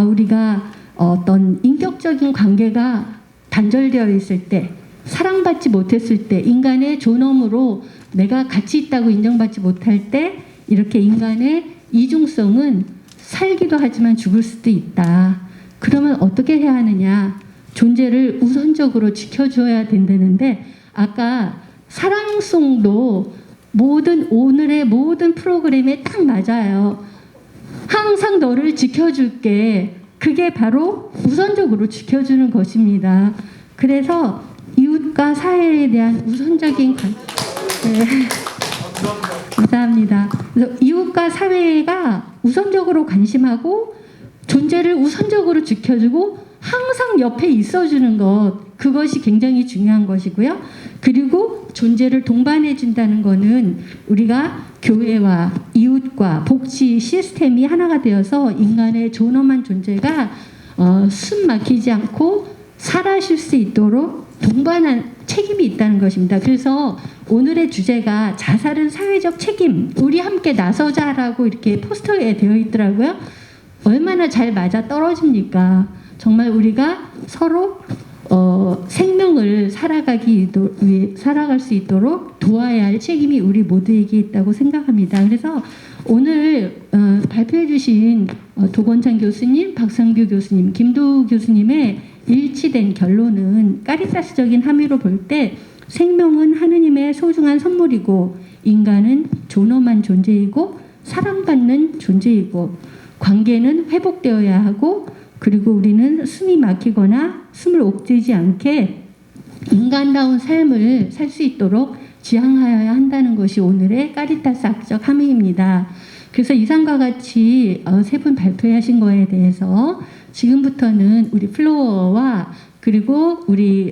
우리가 어떤 인격적인 관계가 단절되어 있을 때, 사랑받지 못했을 때, 인간의 존엄으로 내가 가치 있다고 인정받지 못할 때 이렇게 인간의 이중성은 살기도 하지만 죽을 수도 있다. 그러면 어떻게 해야 하느냐? 존재를 우선적으로 지켜줘야 된다는데 아까 사랑송도 오늘의 모든 프로그램에 딱 맞아요. 항상 너를 지켜줄게. 그게 바로 우선적으로 지켜주는 것입니다. 그래서 이웃과 사회에 대한 우선적인 감사합니다. 그래서 이웃과 사회가 우선적으로 관심하고 존재를 우선적으로 지켜주고 항상 옆에 있어주는 것, 그것이 굉장히 중요한 것이고요. 그리고 존재를 동반해 준다는 것은 우리가 교회와 이웃과 복지 시스템이 하나가 되어서 인간의 존엄한 존재가 숨 막히지 않고 살아실 수 있도록 동반한 책임이 있다는 것입니다. 그래서 오늘의 주제가 자살은 사회적 책임, 우리 함께 나서자라고 이렇게 포스터에 되어 있더라고요. 얼마나 잘 맞아 떨어집니까? 정말 우리가 서로 생명을 살아갈 수 있도록 도와야 할 책임이 우리 모두에게 있다고 생각합니다. 그래서 오늘 발표해 주신 도건창 교수님, 박상규 교수님, 김도 교수님의 일치된 결론은 카리타스적인 함의로 볼 때 생명은 하느님의 소중한 선물이고 인간은 존엄한 존재이고 사랑받는 존재이고 관계는 회복되어야 하고 그리고 우리는 숨이 막히거나 숨을 옥죄지 않게 인간다운 삶을 살 수 있도록 지향하여야 한다는 것이 오늘의 카리타스 학적 함의입니다. 그래서 이상과 같이 세 분 발표하신 거에 대해서 지금부터는 우리 플로어와 그리고 우리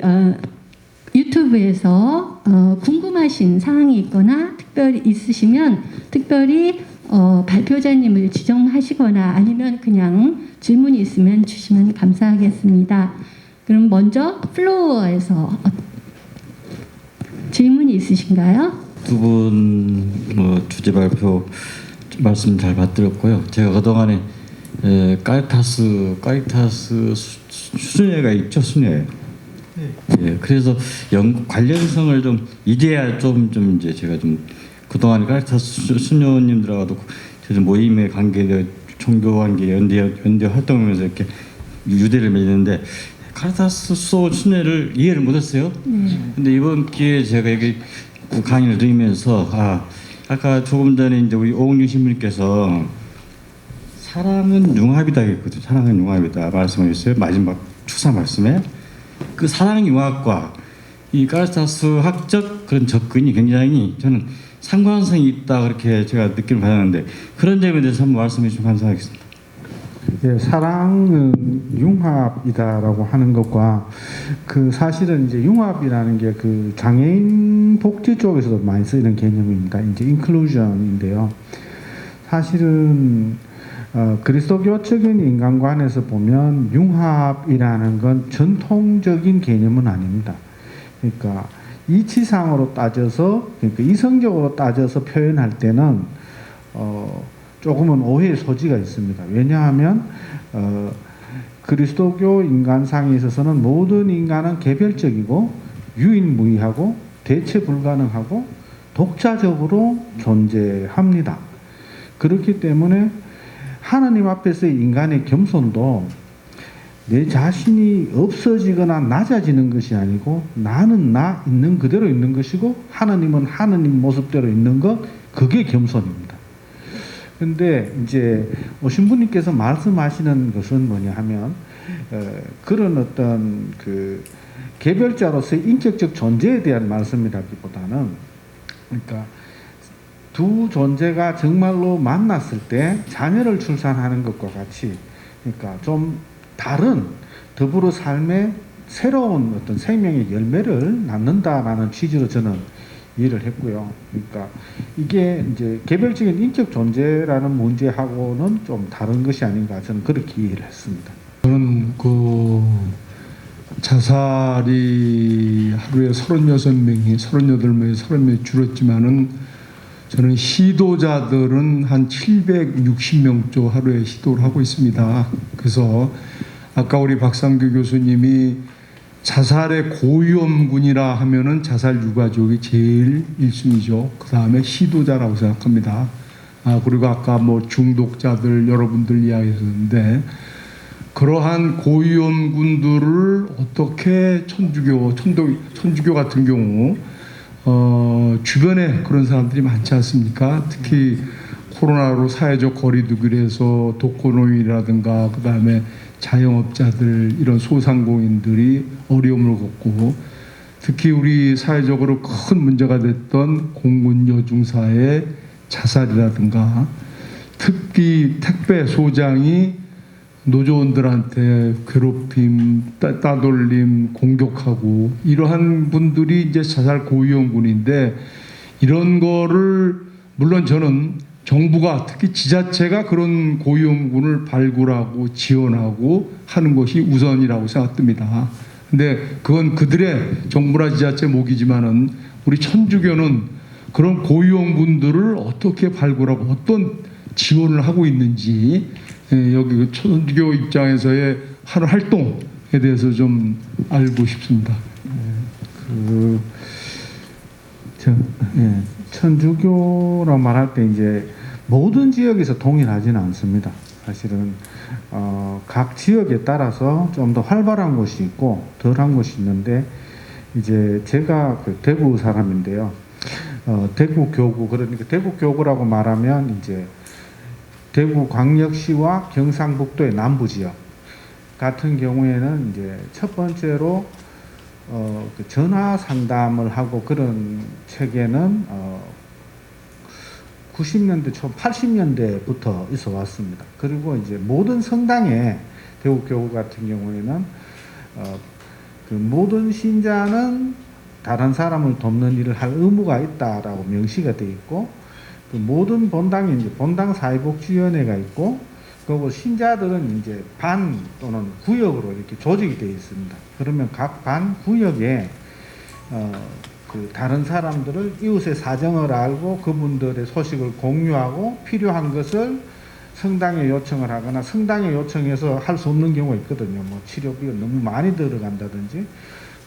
유튜브에서 궁금하신 사항이 있거나 특별히 있으시면 특별히 발표자님을 지정하시거나 아니면 그냥 질문이 있으면 주시면 감사하겠습니다. 그럼 먼저 플로어에서 질문이 있으신가요? 두 분 주제 발표 말씀 잘 받들었고요. 제가 그동안에 까리타스 순회가 있죠, 순회. 예, 그래서 관련성을 좀 이제야 좀 이제 제가 좀 그동안 까리타스 수녀님들하고도 모임에 관계, 종교 관계, 연대 활동하면서 이렇게 유대를 맺는데 카리타스 순회를 이해를 못했어요. 근데 이번 기회에 제가 여기 강의를 드리면서 아까 조금 전에 이제 우리 오은유 신부님께서 사랑은 융합이다 했거든요. 사랑은 융합이다 말씀하셨어요. 마지막 축사 말씀에 그 사랑 융합과 이 카리타스 학적 그런 접근이 굉장히 저는 상관성이 있다 그렇게 제가 느낌을 받았는데 그런 점에 대해서 한번 말씀해 주시면 감사하겠습니다. 예, 사랑은 융합이다라고 하는 것과 그 사실은 이제 융합이라는 게 그 장애인 복지 쪽에서도 많이 쓰이는 개념입니다. 이제 인클루전인데요. 사실은 그리스도교적인 인간관에서 보면 융합이라는 건 전통적인 개념은 아닙니다. 그러니까 이치상으로 따져서 그러니까 이성적으로 따져서 표현할 때는 조금은 오해의 소지가 있습니다. 왜냐하면 그리스도교 인간상에 있어서는 모든 인간은 개별적이고 유일무이하고 대체 불가능하고 독자적으로 존재합니다. 그렇기 때문에 하나님 앞에서의 인간의 겸손도 내 자신이 없어지거나 낮아지는 것이 아니고 나는 나 있는 그대로 있는 것이고 하나님은 하나님 모습대로 있는 것, 그게 겸손입니다. 근데 이제 오신 분님께서 말씀하시는 것은 뭐냐 하면 그런 어떤 그 개별자로서의 인격적 존재에 대한 말씀이라기보다는 그러니까 두 존재가 정말로 만났을 때 자녀를 출산하는 것과 같이 그러니까 좀 다른 더불어 삶의 새로운 어떤 생명의 열매를 낳는다라는 취지로 저는 이해를 했고요. 그러니까 이게 이제 개별적인 인격 존재라는 문제하고는 좀 다른 것이 아닌가 저는 그렇게 이해를 했습니다. 저는 그 자살이 하루에 36명이 30명이 줄었지만은 저는 시도자들은 한 760명조 하루에 시도를 하고 있습니다. 그래서 아까 우리 박상규 교수님이 자살의 고위험군이라 하면은 자살 유가족이 제일 1순위죠. 그 다음에 시도자라고 생각합니다. 그리고 아까 뭐 중독자들 여러분들 이야기했었는데 그러한 고위험군들을 어떻게 천주교 같은 경우 주변에 그런 사람들이 많지 않습니까? 특히 코로나로 사회적 거리두기를 해서 독거노인이라든가 그 다음에 자영업자들 이런 소상공인들이 어려움을 겪고 특히 우리 사회적으로 큰 문제가 됐던 공군 여중사의 자살이라든가 특히 택배 소장이 노조원들한테 괴롭힘, 따돌림, 공격하고 이러한 분들이 이제 자살 고위험군인데 이런 거를 물론 저는 정부가 특히 지자체가 그런 고위험군을 발굴하고 지원하고 하는 것이 우선이라고 생각됩니다. 근데 그건 그들의 정부나 지자체 몫이지만은 우리 천주교는 그런 고위험군들을 어떻게 발굴하고 어떤 지원을 하고 있는지 여기 천주교 입장에서의 하는 활동에 대해서 좀 알고 싶습니다. 천주교라고 말할 때 이제 모든 지역에서 동일하지는 않습니다. 사실은 각 지역에 따라서 좀 더 활발한 곳이 있고 덜한 곳이 있는데 이제 제가 그 대구 사람인데요. 대구 교구 그러니까 대구 교구라고 말하면 이제 대구 광역시와 경상북도의 남부 지역 같은 경우에는 이제 첫 번째로 그 전화 상담을 하고 그런 체계는 90년대 초 80년대부터 있어 왔습니다. 그리고 이제 모든 성당에 대구 교구 같은 경우에는 그 모든 신자는 다른 사람을 돕는 일을 할 의무가 있다라고 명시가 되어 있고, 그 모든 본당이 이제 본당 사회복지위원회가 있고, 그리고 신자들은 이제 반 또는 구역으로 이렇게 조직이 되어 있습니다. 그러면 각 반 구역에 그 다른 사람들을 이웃의 사정을 알고 그분들의 소식을 공유하고 필요한 것을 성당에 요청을 하거나 성당에 요청해서 할 수 없는 경우가 있거든요. 뭐 치료비가 너무 많이 들어간다든지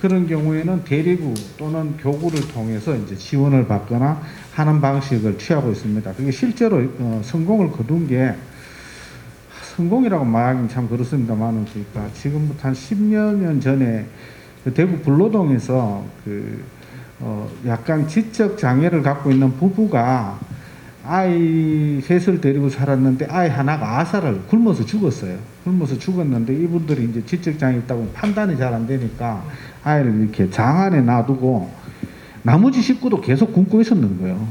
그런 경우에는 대리구 또는 교구를 통해서 이제 지원을 받거나 하는 방식을 취하고 있습니다. 그게 실제로 성공을 거둔 게, 성공이라고 말하기는 참 그렇습니다만, 그러니까 지금부터 한 10여 년 전에 그 대구 불로동에서 약간 지적 장애를 갖고 있는 부부가 아이 셋을 데리고 살았는데 아이 하나가 아사를 굶어서 죽었어요. 굶어서 죽었는데 이분들이 이제 지적 장애 있다고 판단이 잘 안 되니까 아이를 이렇게 장 안에 놔두고 나머지 식구도 계속 굶고 있었는 거예요.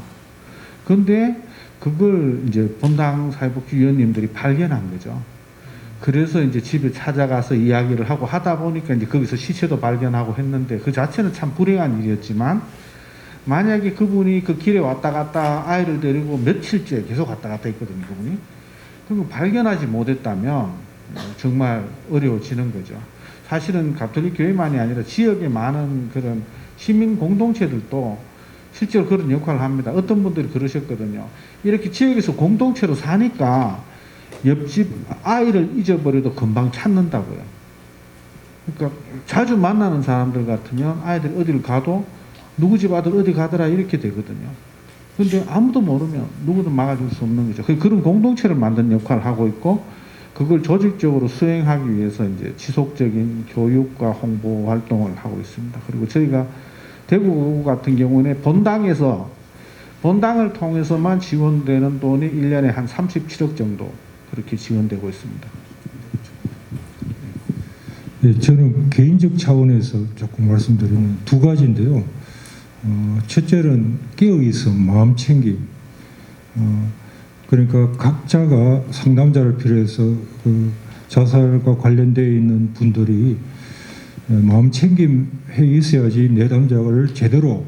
그런데 그걸 이제 본당 사회복지위원님들이 발견한 거죠. 그래서 이제 집에 찾아가서 이야기를 하고 하다 보니까 이제 거기서 시체도 발견하고 했는데, 그 자체는 참 불행한 일이었지만, 만약에 그분이 그 길에 왔다 갔다 아이를 데리고 며칠째 계속 왔다 갔다 했거든요, 그분이. 그리고 발견하지 못했다면 정말 어려워지는 거죠. 사실은 가톨릭 교회만이 아니라 지역에 많은 그런 시민 공동체들도 실제로 그런 역할을 합니다. 어떤 분들이 그러셨거든요. 이렇게 지역에서 공동체로 사니까 옆집 아이를 잊어버려도 금방 찾는다고요. 그러니까 자주 만나는 사람들 같으면 아이들이 어디를 가도 누구 집 아들 어디 가더라 이렇게 되거든요. 그런데 아무도 모르면 누구도 막아줄 수 없는 거죠. 그런 공동체를 만드는 역할을 하고 있고, 그걸 조직적으로 수행하기 위해서 이제 지속적인 교육과 홍보 활동을 하고 있습니다. 그리고 저희가 대구 같은 경우는 본당에서, 본당을 통해서만 지원되는 돈이 1년에 한 37억 정도 그렇게 지원되고 있습니다. 네, 저는 개인적 차원에서 조금 말씀드리면 두 가지인데요. 첫째는 깨어있어 마음 챙김. 그러니까 각자가 상담자를 필요해서 그 자살과 관련되어 있는 분들이 마음 챙김해 있어야지 내담자를 제대로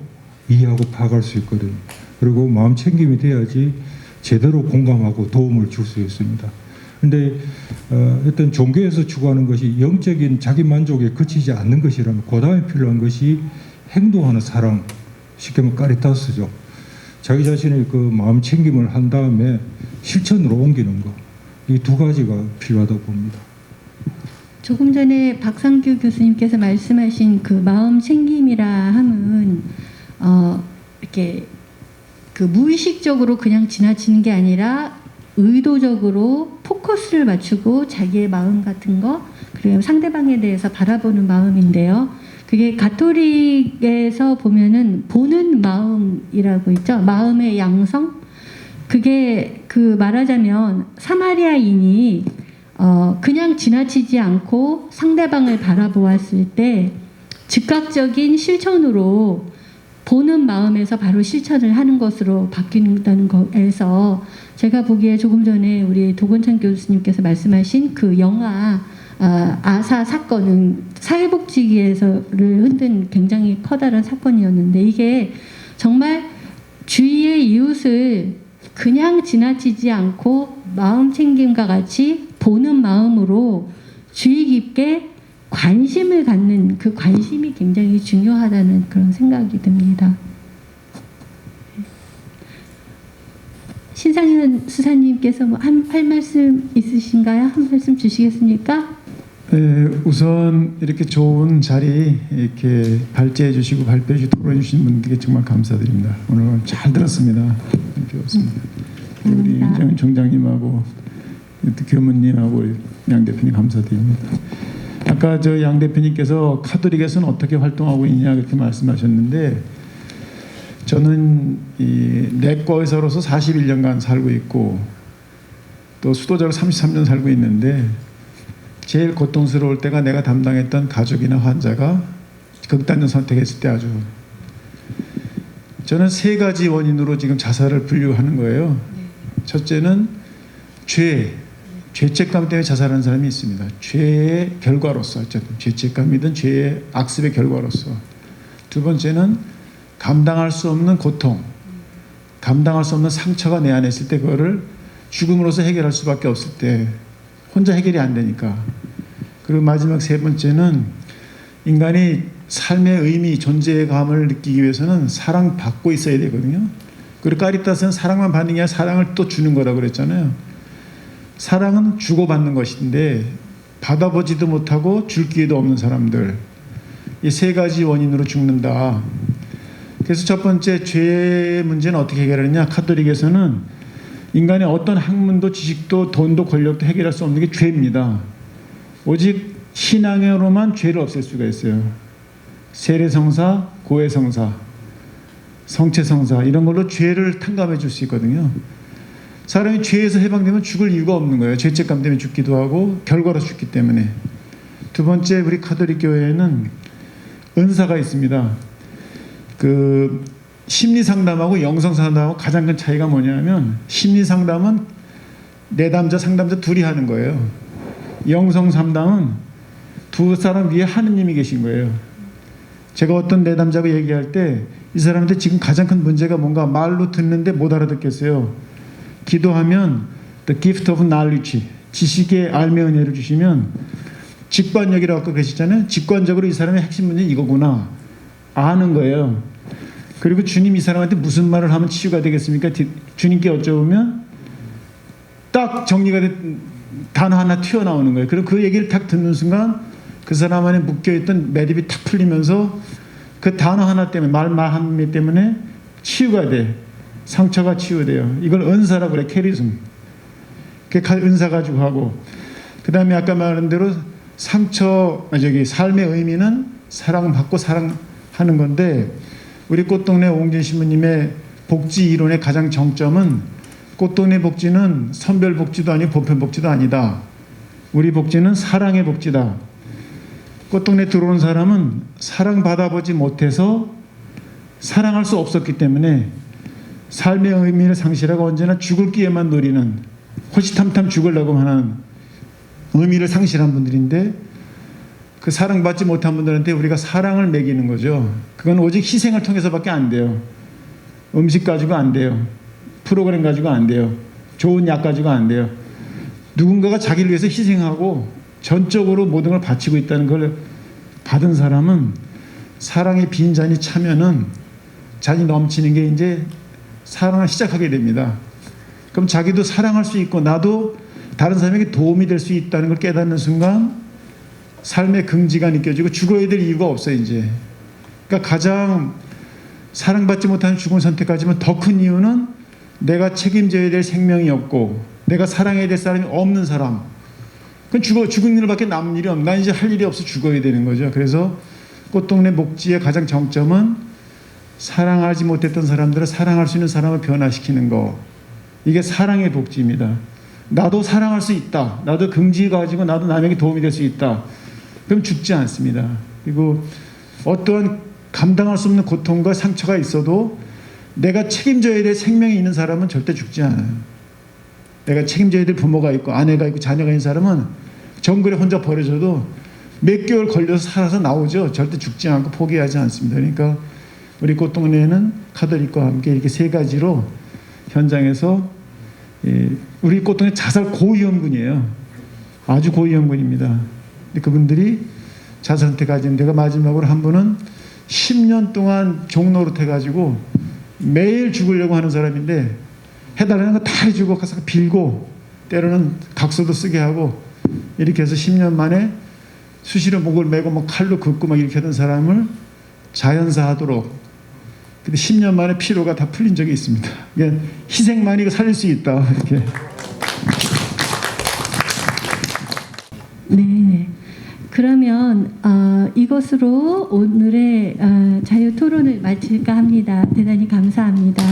이해하고 파악할 수 있거든요. 그리고 마음 챙김이 돼야지 제대로 공감하고 도움을 줄 수 있습니다. 그런데 어떤 종교에서 추구하는 것이 영적인 자기 만족에 그치지 않는 것이라면 그 다음에 필요한 것이 행동하는 사랑, 쉽게 말하면 까리타스죠. 자기 자신의 그 마음 챙김을 한 다음에 실천으로 옮기는 것, 이 두 가지가 필요하다고 봅니다. 조금 전에 박상규 교수님께서 말씀하신 그 마음 챙김이라 함은 이렇게 그 무의식적으로 그냥 지나치는 게 아니라 의도적으로 포커스를 맞추고 자기의 마음 같은 거, 그리고 상대방에 대해서 바라보는 마음인데요. 그게 가톨릭에서 보면은 보는 마음이라고 있죠. 마음의 양성. 그게 그 말하자면 사마리아인이 그냥 지나치지 않고 상대방을 바라보았을 때 즉각적인 실천으로 보는 마음에서 바로 실천을 하는 것으로 바뀐다는 거에서, 제가 보기에 조금 전에 우리 도건찬 교수님께서 말씀하신 그 영화 아사 사건은 사회복지계에서를 흔든 굉장히 커다란 사건이었는데, 이게 정말 주위의 이웃을 그냥 지나치지 않고 마음 챙김과 같이 보는 마음으로 주의 깊게 관심을 갖는, 그 관심이 굉장히 중요하다는 그런 생각이 듭니다. 신상현 수사님께서 뭐 할 말씀 있으신가요? 한 말씀 주시겠습니까? 네, 우선 이렇게 좋은 자리 이렇게 발제해 주시고 발표해 주시고 토론해 주신 분들께 정말 감사드립니다. 오늘 잘 들었습니다. 배웠습니다. 우리 윤정현 총장님하고 교무님하고 양 대표님 감사드립니다. 아까 저 양 대표님께서 카톨릭에서는 어떻게 활동하고 있냐 그렇게 말씀하셨는데, 저는 이 내과 의사로서 41년간 살고 있고 또 수도자로 33년 살고 있는데, 제일 고통스러울 때가 내가 담당했던 가족이나 환자가 극단적 선택했을 때 아주, 저는 세 가지 원인으로 지금 자살을 분류하는 거예요. 첫째는 죄책감 때문에 자살하는 사람이 있습니다. 죄의 결과로서 어쨌든 죄책감이든 죄의 악습의 결과로서. 두 번째는 감당할 수 없는 고통, 감당할 수 없는 상처가 내 안에 있을 때 그거를 죽음으로써 해결할 수밖에 없을 때 혼자 해결이 안 되니까. 그리고 마지막 세 번째는 인간이 삶의 의미, 존재의 감을 느끼기 위해서는 사랑받고 있어야 되거든요. 그리고 카리타스는 사랑만 받는 게 아니라 사랑을 또 주는 거라고 그랬잖아요. 사랑은 주고받는 것인데 받아보지도 못하고 줄 기회도 없는 사람들, 이 세 가지 원인으로 죽는다. 그래서 첫 번째 죄의 문제는 어떻게 해결하느냐. 카톨릭에서는 인간의 어떤 학문도 지식도 돈도 권력도 해결할 수 없는 게 죄입니다. 오직 신앙으로만 죄를 없앨 수가 있어요. 세례성사, 고해성사, 성체성사 이런 걸로 죄를 탕감해 줄 수 있거든요. 사람이 죄에서 해방되면 죽을 이유가 없는 거예요. 죄책감 때문에 죽기도 하고 결과로 죽기 때문에. 두 번째, 우리 카톨릭 교회에는 은사가 있습니다. 그 심리 상담하고 영성 상담하고 가장 큰 차이가 뭐냐면 심리 상담은 내담자 상담자 둘이 하는 거예요. 영성 상담은 두 사람 위에 하느님이 계신 거예요. 제가 어떤 내담자하고 얘기할 때 이 사람한테 지금 가장 큰 문제가 뭔가 말로 듣는데 못 알아듣겠어요. 기도하면 the gift of knowledge, 지식의 알매 은혜를 주시면 직관력이라고 아까 그러시잖아요. 직관적으로 이 사람의 핵심 문제는 이거구나 아는 거예요. 그리고 주님 이 사람한테 무슨 말을 하면 치유가 되겠습니까? 주님께 여쭤보면 딱 정리가 된 단어 하나 튀어나오는 거예요. 그리고 그 얘기를 딱 듣는 순간 그 사람 안에 묶여있던 매듭이 탁 풀리면서 그 단어 하나 때문에 말 한미 때문에 치유가 돼. 상처가 치유돼요. 이걸 은사라고 그래. 캐리즘. 은사 가지고 하고. 그 다음에 아까 말한 대로 삶의 의미는 사랑받고 사랑하는 건데 우리 꽃동네 옹진 신부님의 복지 이론의 가장 정점은 꽃동네 복지는 선별 복지도 아니고 보편 복지도 아니다. 우리 복지는 사랑의 복지다. 꽃동네 들어온 사람은 사랑받아보지 못해서 사랑할 수 없었기 때문에 삶의 의미를 상실하고 언제나 죽을 기회만 노리는 호시탐탐 죽으려고 하는 의미를 상실한 분들인데 그 사랑받지 못한 분들한테 우리가 사랑을 먹이는 거죠. 그건 오직 희생을 통해서밖에 안 돼요. 음식 가지고 안 돼요. 프로그램 가지고 안 돼요. 좋은 약 가지고 안 돼요. 누군가가 자기를 위해서 희생하고 전적으로 모든 걸 바치고 있다는 걸 받은 사람은 사랑의 빈 잔이 차면은 잔이 넘치는 게 이제 사랑을 시작하게 됩니다. 그럼 자기도 사랑할 수 있고 나도 다른 사람에게 도움이 될 수 있다는 걸 깨닫는 순간 삶의 긍지가 느껴지고 죽어야 될 이유가 없어요 이제. 그러니까 가장 사랑받지 못하는 죽음을 선택하지만 더 큰 이유는 내가 책임져야 될 생명이 없고 내가 사랑해야 될 사람이 없는 사람. 그건 죽은 일밖에 남은 일이 없나. 난 이제 할 일이 없어 죽어야 되는 거죠. 그래서 꽃동네 목지의 가장 정점은 사랑하지 못했던 사람들을 사랑할 수 있는 사람을 변화시키는 거. 이게 사랑의 복지입니다. 나도 사랑할 수 있다. 나도 긍지 가지고 나도 남에게 도움이 될 수 있다. 그럼 죽지 않습니다. 그리고 어떠한 감당할 수 없는 고통과 상처가 있어도 내가 책임져야 될 생명이 있는 사람은 절대 죽지 않아요. 내가 책임져야 될 부모가 있고 아내가 있고 자녀가 있는 사람은 정글에 혼자 버려져도 몇 개월 걸려서 살아서 나오죠. 절대 죽지 않고 포기하지 않습니다. 그러니까 우리 꽃동네에는 카톨릭과 함께 이렇게 세 가지로 현장에서 우리 꽃동네 자살 고위험군이에요. 아주 고위험군입니다. 근데 그분들이 자살 선택하지는 데가 마지막으로 한 분은 10년 동안 종로로 해가지고 매일 죽으려고 하는 사람인데 해달라는 거 다 해주고 가서 빌고 때로는 각서도 쓰게 하고 이렇게 해서 10년 만에 수시로 목을 메고 막 칼로 긋고 막 이렇게 하던 사람을 자연사하도록. 근데 10년 만에 피로가 다 풀린 적이 있습니다. 그러니까 희생만이 살릴 수 있다 이렇게. 네. 그러면 이것으로 오늘의 자유 토론을 마칠까 합니다. 대단히 감사합니다.